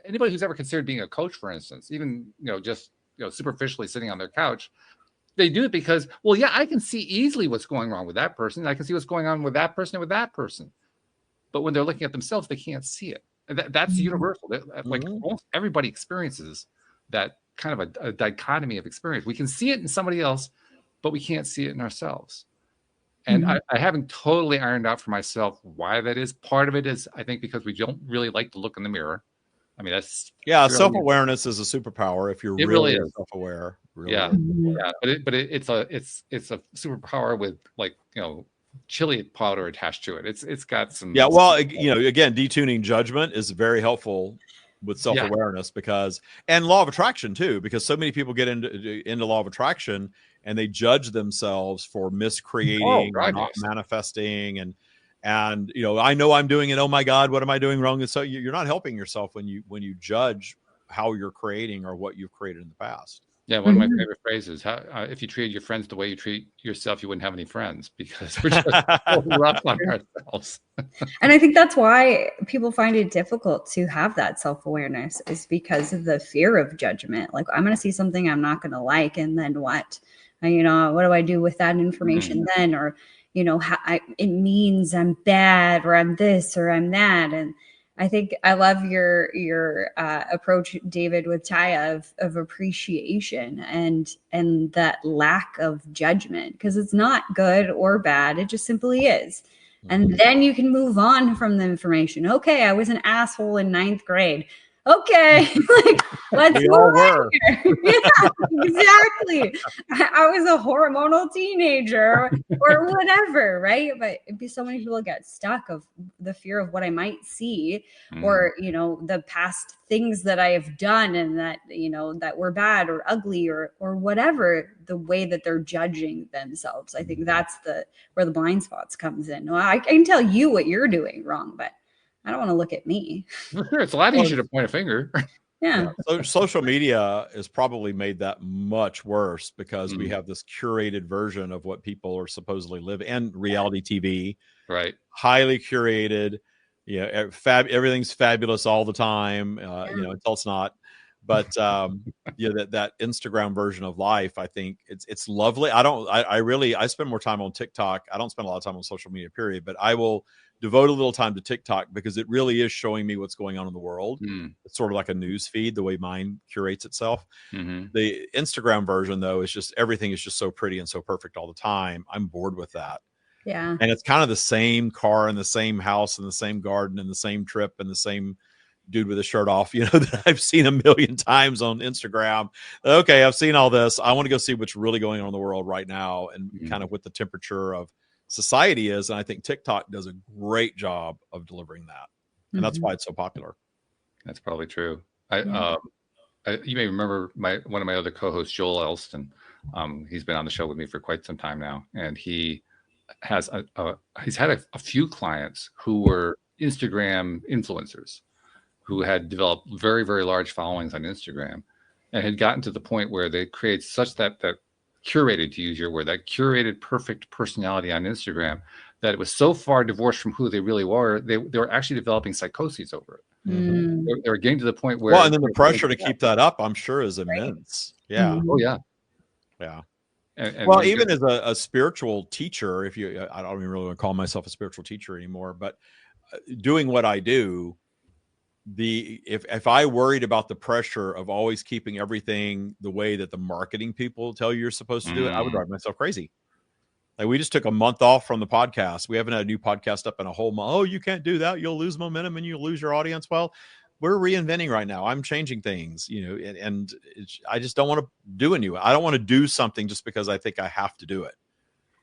who's ever considered being a coach, for instance, even just superficially sitting on their couch, they do it because, I can see easily what's going wrong with that person. I can see what's going on with that person and with that person. But when they're looking at themselves, they can't see it. That's universal. Like almost everybody experiences that kind of a dichotomy of experience. We can see it in somebody else, but we can't see it in ourselves. And I haven't totally ironed out for myself why that is. Part of it is, I think, because we don't really like to look in the mirror. I mean, that's
self-awareness is a superpower if you're really self-aware. Really
but it's a superpower with chili powder attached to it. It's got some
again, detuning judgment is very helpful with self-awareness and law of attraction too, because so many people get into law of attraction and they judge themselves for miscreating or not manifesting and I know I'm doing it. Oh my God, what am I doing wrong? And so you're not helping yourself when you judge how you're creating or what you've created in the past.
Yeah, one of my favorite phrases: if you treated your friends the way you treat yourself, you wouldn't have any friends, because we're just so rough on ourselves.
And I think that's why people find it difficult to have that self-awareness, is because of the fear of judgment. Like, I'm going to see something I'm not going to like, and then what? What do I do with that information then? Or it means I'm bad or I'm this or I'm that. And I think I love your approach, David, with Taya of appreciation and that lack of judgment, because it's not good or bad. It just simply is. And then you can move on from the information. Okay, I was an asshole in 9th grade. Okay, like let's
We all were.
Yeah, exactly. I was a hormonal teenager or whatever, right? But it'd be so many people get stuck of the fear of what I might see, or the past things that I have done and that that were bad or ugly or whatever, the way that they're judging themselves. I think that's where the blind spots comes in. Well, I can tell you what you're doing wrong, but I don't want to look at me.
Sure, it's a lot easier to point a finger.
Yeah.
So social media has probably made that much worse, because we have this curated version of what people are supposedly living, and reality TV,
Right?
Highly curated. Everything's fabulous all the time. Until it's not. But that Instagram version of life, I think it's lovely. I spend more time on TikTok. I don't spend a lot of time on social media, period, but I will devote a little time to TikTok because it really is showing me what's going on in the world. It's sort of like a news feed, the way mine curates itself. The Instagram version, though, is just, everything is just so pretty and so perfect all the time. I'm bored with that.
Yeah.
And it's kind of the same car and the same house and the same garden and the same trip and the same dude with a shirt off, that I've seen a million times on Instagram. Okay, I've seen all this. I want to go see what's really going on in the world right now, and kind of what the temperature of society is. And I think TikTok does a great job of delivering that. And that's why it's so popular.
That's probably true. You may remember one of my other co-hosts, Joel Elston. He's been on the show with me for quite some time now, and he has he's had a few clients who were Instagram influencers, who had developed very, very large followings on Instagram, and had gotten to the point where they create such that curated, to use your word, that curated perfect personality on Instagram, that it was so far divorced from who they really were, they were actually developing psychoses over it. They were getting to the point where,
and then the pressure to keep that up, I'm sure, is immense. Yeah.
Oh yeah.
Yeah.
And
well, even as a spiritual teacher, I don't even really want to call myself a spiritual teacher anymore, but doing what I do, if I worried about the pressure of always keeping everything the way that the marketing people tell you you're supposed to do it, I would drive myself crazy. Like, we just took a month off from the podcast. We haven't had a new podcast up in a whole month. Oh, you can't do that. You'll lose momentum and you'll lose your audience. Well, we're reinventing right now. I'm changing things, and I just don't want to do a new. I don't want to do something just because I think I have to do it.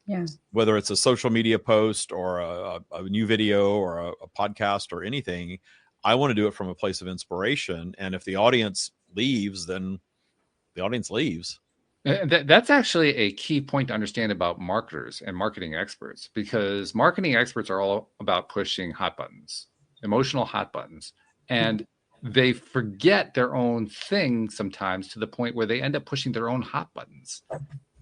Yeah.
Whether it's a social media post or a new video or a podcast or anything, I want to do it from a place of inspiration. And if the audience leaves, then the audience leaves.
That's actually a key point to understand about marketers and marketing experts, because marketing experts are all about pushing hot buttons, emotional hot buttons. And they forget their own thing sometimes, to the point where they end up pushing their own hot buttons.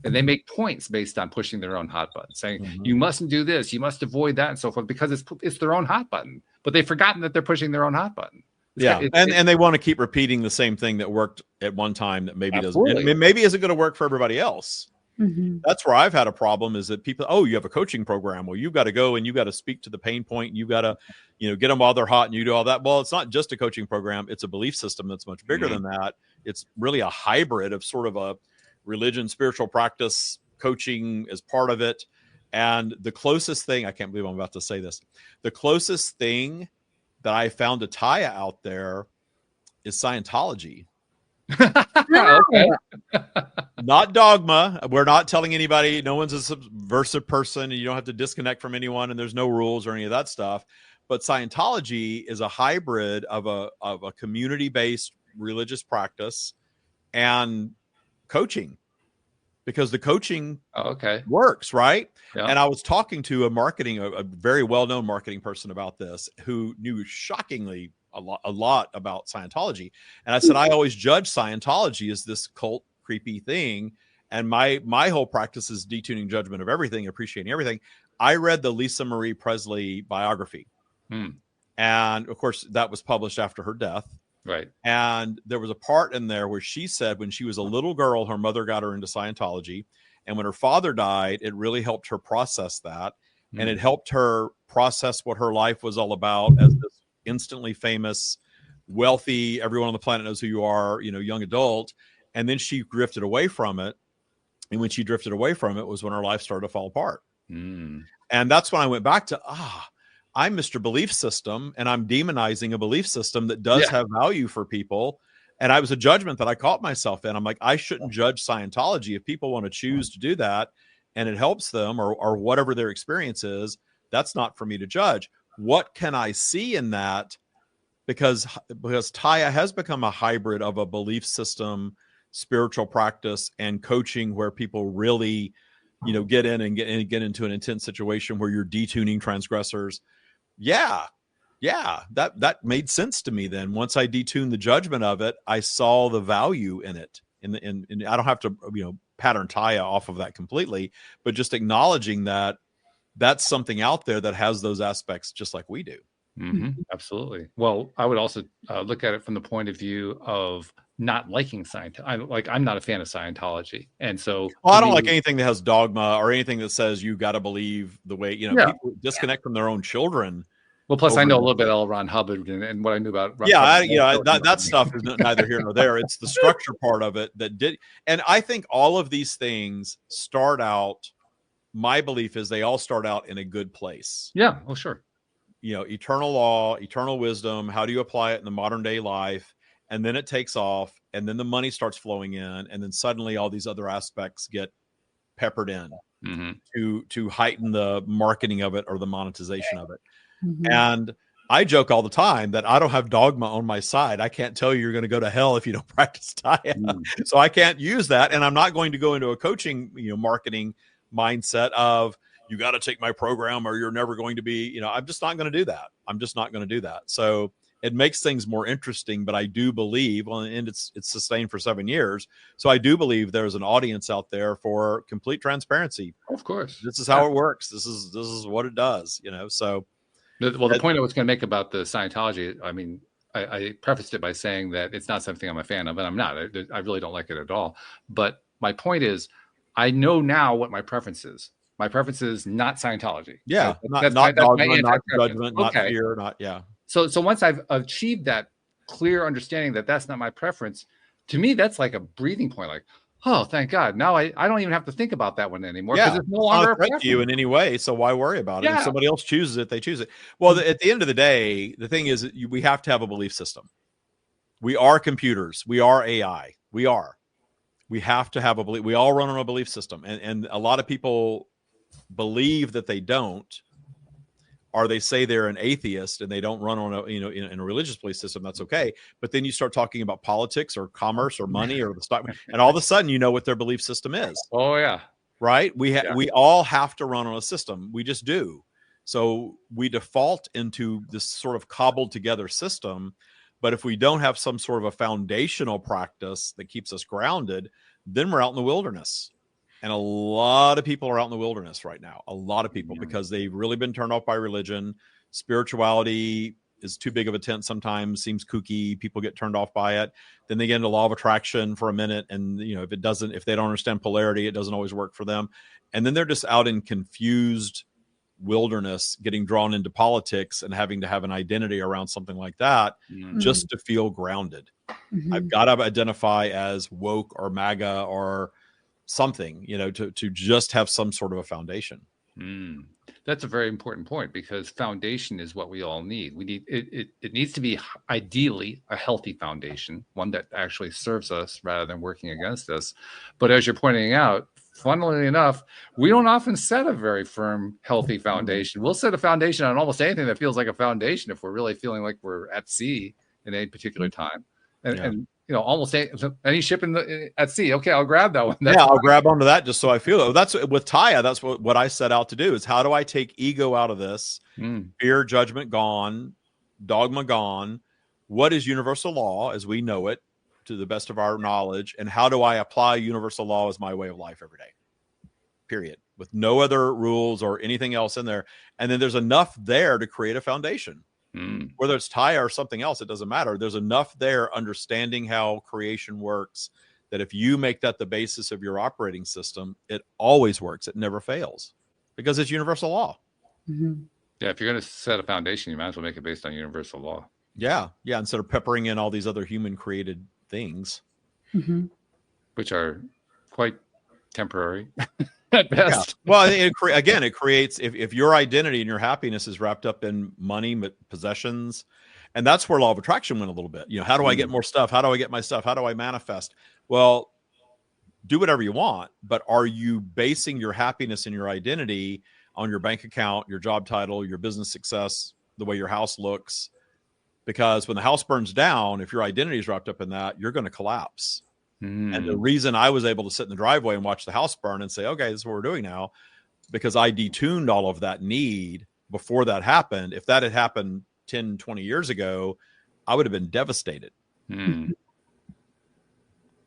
And they make points based on pushing their own hot button, saying, you mustn't do this, you must avoid that, and so forth, because it's their own hot button. But they've forgotten that they're pushing their own hot button.
And they want to keep repeating the same thing that worked at one time that maybe doesn't, maybe isn't going to work for everybody else. That's where I've had a problem, is that people, you have a coaching program. Well, you've got to go and you've got to speak to the pain point. And you've got to, get them while they're hot, and you do all that. Well, it's not just a coaching program. It's a belief system that's much bigger than that. It's really a hybrid of sort of a religion, spiritual practice, coaching as part of it. And the closest thing, I can't believe I'm about to say this, the closest thing that I found to Taya out there is Scientology.
Okay.
Not dogma. We're not telling anybody, no one's a subversive person, and you don't have to disconnect from anyone, and there's no rules or any of that stuff. But Scientology is a hybrid of a community-based religious practice and coaching, because the coaching works, right? Yeah. And I was talking to a very well-known marketing person about this, who knew shockingly a lot about Scientology. And I said, I always judge Scientology as this cult, creepy thing. And my whole practice is detuning judgment of everything, appreciating everything. I read the Lisa Marie Presley biography. And of course, that was published after her death.
Right.
And there was a part in there where she said when she was a little girl, her mother got her into Scientology. And when her father died, it really helped her process that. And it helped her process what her life was all about as this instantly famous, wealthy, everyone on the planet knows who you are, young adult. And then she drifted away from it. And when she drifted away from it was when her life started to fall apart. And that's when I went back to, I'm Mr. Belief System, and I'm demonizing a belief system that does have value for people. And I was a judgment that I caught myself in. I'm like, I shouldn't judge Scientology. If people want to choose to do that and it helps them or whatever their experience is, that's not for me to judge. What can I see in that? Because Taya has become a hybrid of a belief system, spiritual practice, and coaching, where people really, get in and get into an intense situation where you're detuning transgressors. Yeah, that made sense to me. Then once I detuned the judgment of it, I saw the value in it. And I don't have to, pattern Taya off of that completely, but just acknowledging that that's something out there that has those aspects just like we do.
Absolutely. Well, I would also look at it from the point of view of not liking Scientology. I'm not a fan of Scientology, and so
I don't like anything that has dogma or anything that says you got to believe the way people disconnect from their own children.
Well, plus I know a little bit about Ron Hubbard and what I knew about.
That stuff is neither here nor there. It's the structure part of it that did, and I think all of these things start out. My belief is they all start out in a good place.
Yeah. Oh, sure.
Eternal law, eternal wisdom. How do you apply it in the modern day life? And then it takes off, and then the money starts flowing in, and then suddenly all these other aspects get peppered in to heighten the marketing of it or the monetization of it. And I joke all the time that I don't have dogma on my side. I can't tell you you're going to go to hell if you don't practice Taya. So I can't use that, and I'm not going to go into a coaching, marketing mindset of, you got to take my program or you're never going to be, I'm just not going to do that. I'm just not going to do that. So it makes things more interesting, but I do believe, and it's sustained for 7 years. So I do believe there's an audience out there for complete transparency.
Of course.
This is how it works. This is what it does, so.
Well, the point I was going to make about the Scientology, I prefaced it by saying that it's not something I'm a fan of, and I'm not. I really don't like it at all. But my point is, I know now what my preference is. My preference is not Scientology.
Yeah,
that's
not dogma,
my
not judgment, not fear, not
So once I've achieved that clear understanding that that's not my preference, to me that's like a breathing point. Like, oh, thank God! Now I don't even have to think about that one anymore.
Yeah,
it's no longer
a threat to you in any way. So why worry about it? If somebody else chooses it, they choose it. Well, at the end of the day, the thing is, we have to have a belief system. We are computers. We are AI. We have to have a belief. We all run on a belief system, and a lot of people believe that they don't, or they say they're an atheist and they don't run on a in a religious belief system. That's okay, but then you start talking about politics or commerce or money or the stock, and all of a sudden you know what their belief system is.
Oh yeah,
right. We all have to run on a system. We just do. So we default into this sort of cobbled together system. But if we don't have some sort of a foundational practice that keeps us grounded, then we're out in the wilderness. And a lot of people are out in the wilderness right now. A lot of people, because they've really been turned off by religion. Spirituality is too big of a tent sometimes, seems kooky. People get turned off by it. Then they get into law of attraction for a minute. And, if they don't understand polarity, it doesn't always work for them. And then they're just out in confused wilderness, getting drawn into politics and having to have an identity around something like that just to feel grounded. I've got to identify as woke or MAGA or something, to just have some sort of a foundation.
That's a very important point, because foundation is what we all need. We need it needs to be ideally a healthy foundation, one that actually serves us rather than working against us. But as you're pointing out, funnily enough, we don't often set a very firm, healthy foundation. We'll set a foundation on almost anything that feels like a foundation if we're really feeling like we're at sea in any particular time. And almost any ship at sea. Okay, I'll grab that one.
I'll grab onto that just so I feel it. That's with Taya. That's what I set out to do, is how do I take ego out of this? Fear, judgment gone, dogma gone. What is universal law as we know it to the best of our knowledge? And how do I apply universal law as my way of life every day? Period. With no other rules or anything else in there. And then there's enough there to create a foundation. Whether it's Taya or something else, it doesn't matter. There's enough there understanding how creation works that if you make that the basis of your operating system, it always works. It never fails because it's universal law.
Mhm.
Yeah, if you're going to set a foundation, you might as well make it based on universal law.
Yeah. Yeah. Instead of peppering in all these other human created things.
Mhm.
Which are quite temporary at best.
Yeah. Well, again, it creates, if your identity and your happiness is wrapped up in money, possessions, and that's where law of attraction went a little bit. How do I get more stuff? How do I get my stuff? How do I manifest? Well, do whatever you want, but are you basing your happiness and your identity on your bank account, your job title, your business success, the way your house looks? Because when the house burns down, if your identity is wrapped up in that, you're going to collapse. And the reason I was able to sit in the driveway and watch the house burn and say, okay, this is what we're doing now, because I detuned all of that need before that happened. If that had happened 10, 20 years ago, I would have been devastated.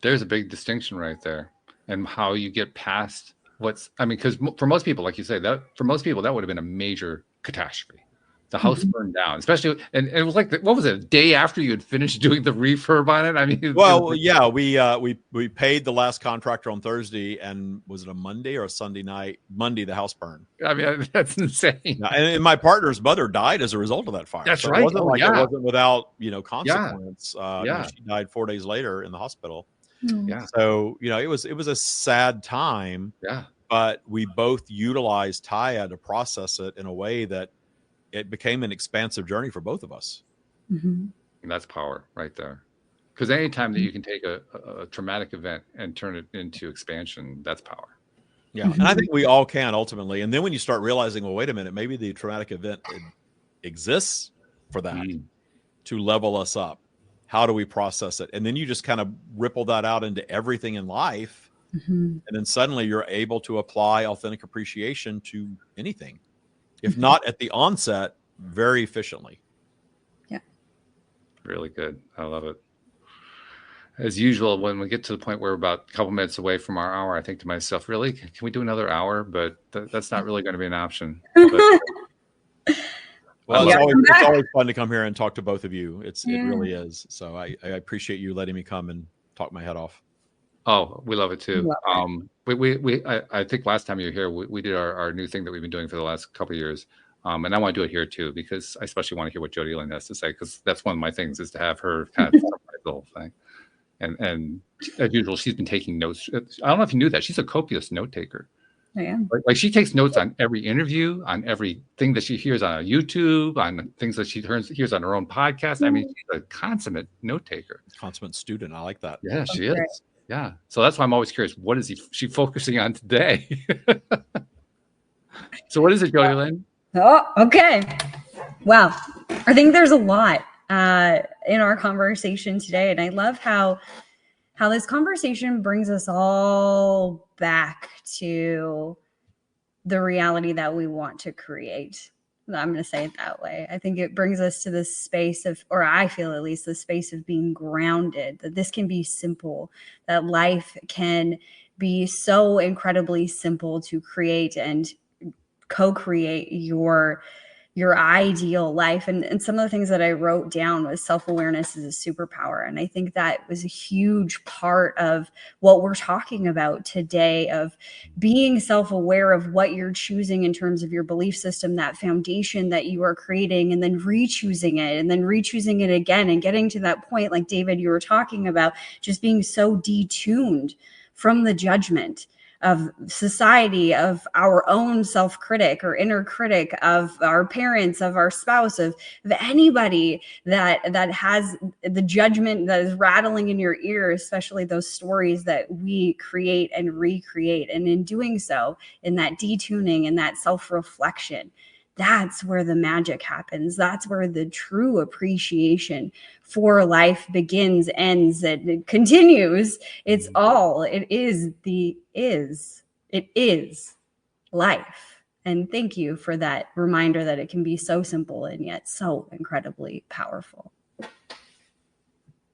There's a big distinction right there, and how you get past because for most people, like you say, that for most people, that would have been a major catastrophe. The house burned down, especially, and it was like, what was it, a day after you had finished doing the refurb on it? I mean,
well, yeah, we paid the last contractor on Thursday, and was it a Monday or a Sunday night? Monday, the house burned.
I mean, that's insane.
And my partner's mother died as a result of that fire.
That's
so
right.
It wasn't it wasn't without consequence. She died 4 days later in the hospital.
Yeah.
So it was a sad time.
Yeah.
But we both utilized Taya to process it in a way that it became an expansive journey for both of us.
Mm-hmm.
And that's power right there. Because anytime that you can take a traumatic event and turn it into expansion, that's power.
Yeah. And I think we all can ultimately. And then when you start realizing, well, wait a minute, maybe the traumatic event exists for that to level us up. How do we process it? And then you just kind of ripple that out into everything in life. And then suddenly you're able to apply authentic appreciation to anything. If not at the onset, very efficiently.
Yeah.
Really good. I love it. As usual, when we get to the point where we're about a couple minutes away from our hour, I think to myself, really, can we do another hour? But that's not really going to be an option.
Well, it's always fun to come here and talk to both of you. It really is. So I appreciate you letting me come and talk my head off.
Oh, we love it too. I think last time you were here, we did our new thing that we've been doing for the last couple of years. And I want to do it here too, because I especially want to hear what Jody Lynn has to say, because that's one of my things, is to have her kind of summarize the whole thing. And as usual, she's been taking notes. I don't know if you knew that. She's a copious note taker.
I am.
Like she takes notes on every interview, on everything that she hears on YouTube, on things that she hears on her own podcast. I mean, she's a consummate note taker.
Consummate student. I like that.
Yeah, she is. Yeah. So that's why I'm always curious. What is she focusing on today? So what is it, Jody Lynn?
Oh, okay. Wow. I think there's a lot in our conversation today. And I love how this conversation brings us all back to the reality that we want to create. I'm going to say it that way. I think it brings us to this space of, or I feel at least, the space of being grounded, that this can be simple, that life can be so incredibly simple to create and co-create your ideal life. And some of the things that I wrote down was self-awareness is a superpower. And I think that was a huge part of what we're talking about today, of being self-aware of what you're choosing in terms of your belief system, that foundation that you are creating, and then re-choosing it, and then re-choosing it again, and getting to that point, like David, you were talking about, just being so detuned from the judgment of society, of our own self-critic or inner critic, of our parents, of our spouse, of anybody that has the judgment that is rattling in your ear, especially those stories that we create and recreate. And in doing so, in that detuning and that self-reflection, that's where the magic happens. That's where the true appreciation for life begins, ends, and it continues. It's all, it is life. And thank you for that reminder that it can be so simple and yet so incredibly powerful.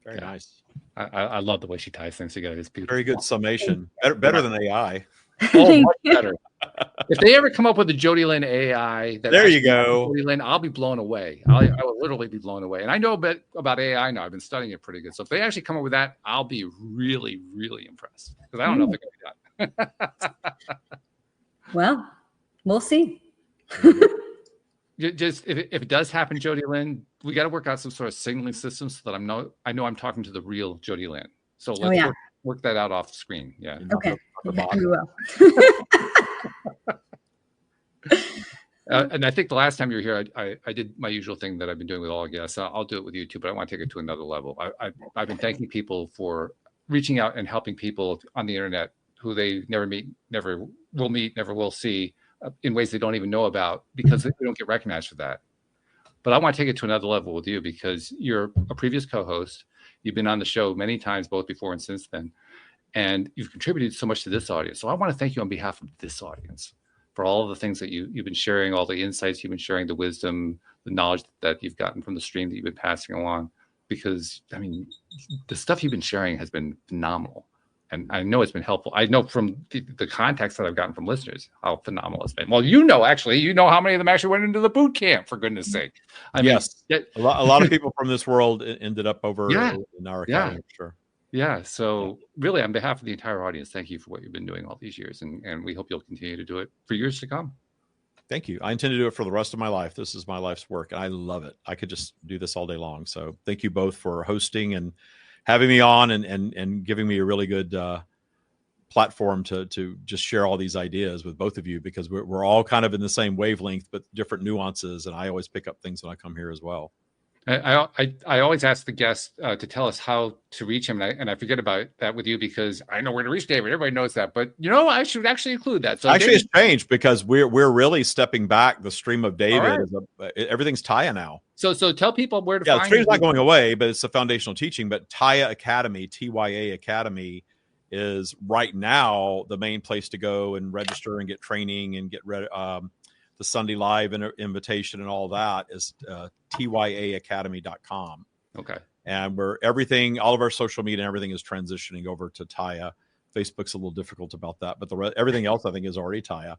Very nice.
I love the way she ties things together. It's beautiful.
Very good summation. Better than AI.
Oh, much better. If they ever come up with a Jody Lynn AI,
there you go.
Jody Lynn, I'll be blown away. I will literally be blown away. And I know a bit about AI now. I've been studying it pretty good. So if they actually come up with that, I'll be really, really impressed. Because I don't know if they're going to do that.
Well, we'll see.
Just if it does happen, Jody Lynn, we got to work out some sort of signaling system so that I know I'm talking to the real Jody Lynn. So let's work that out off the screen. Yeah.
Okay. We will.
And I think the last time you were here, I did my usual thing that I've been doing with all guests. I'll do it with you too, but I want to take it to another level. I've been thanking people for reaching out and helping people on the internet who they never meet, never will see in ways they don't even know about because they don't get recognized for that. But I want to take it to another level with you because you're a previous co-host. You've been on the show many times, both before and since then. And you've contributed so much to this audience. So I want to thank you on behalf of this audience for all of the things that you've been sharing, all the insights you've been sharing, the wisdom, the knowledge that you've gotten from the stream that you've been passing along. Because, I mean, the stuff you've been sharing has been phenomenal. And I know it's been helpful. I know from the context that I've gotten from listeners how phenomenal it's been. Well, you know how many of them actually went into the boot camp, for goodness sake. I mean,
a lot of people from this world ended up over in our academy, for sure.
Yeah. So really, on behalf of the entire audience, thank you for what you've been doing all these years. And we hope you'll continue to do it for years to come.
Thank you. I intend to do it for the rest of my life. This is my life's work. And I love it. I could just do this all day long. So thank you both for hosting and having me on and giving me a really good platform to just share all these ideas with both of you, because we're all kind of in the same wavelength, but different nuances. And I always pick up things when I come here as well.
I always ask the guest to tell us how to reach him, and I forget about that with you because I know where to reach David. Everybody knows that, but I should actually include that. So
actually, it's changed because we're really stepping back. The stream of David everything's Taya now.
So tell people where to find.
The stream's not going away, but it's a foundational teaching. But Taya Academy, TYA Academy, is right now the main place to go and register and get training and get ready. The Sunday Live invitation and all that is tyaacademy.com.
Okay.
And all of our social media and everything is transitioning over to Taya. Facebook's a little difficult about that, but everything else I think is already Taya.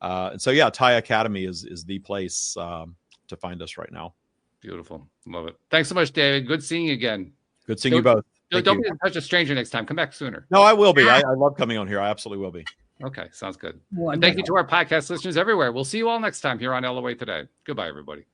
And so, Taya Academy is the place to find us right now.
Beautiful. Love it. Thanks so much, David. Good seeing you again.
Good seeing you both.
Don't be such a stranger next time. Come back sooner.
No, I will be. I love coming on here. I absolutely will be.
Okay, sounds good. And thank you to our podcast listeners everywhere. We'll see you all next time here on LOA Today. Goodbye, everybody.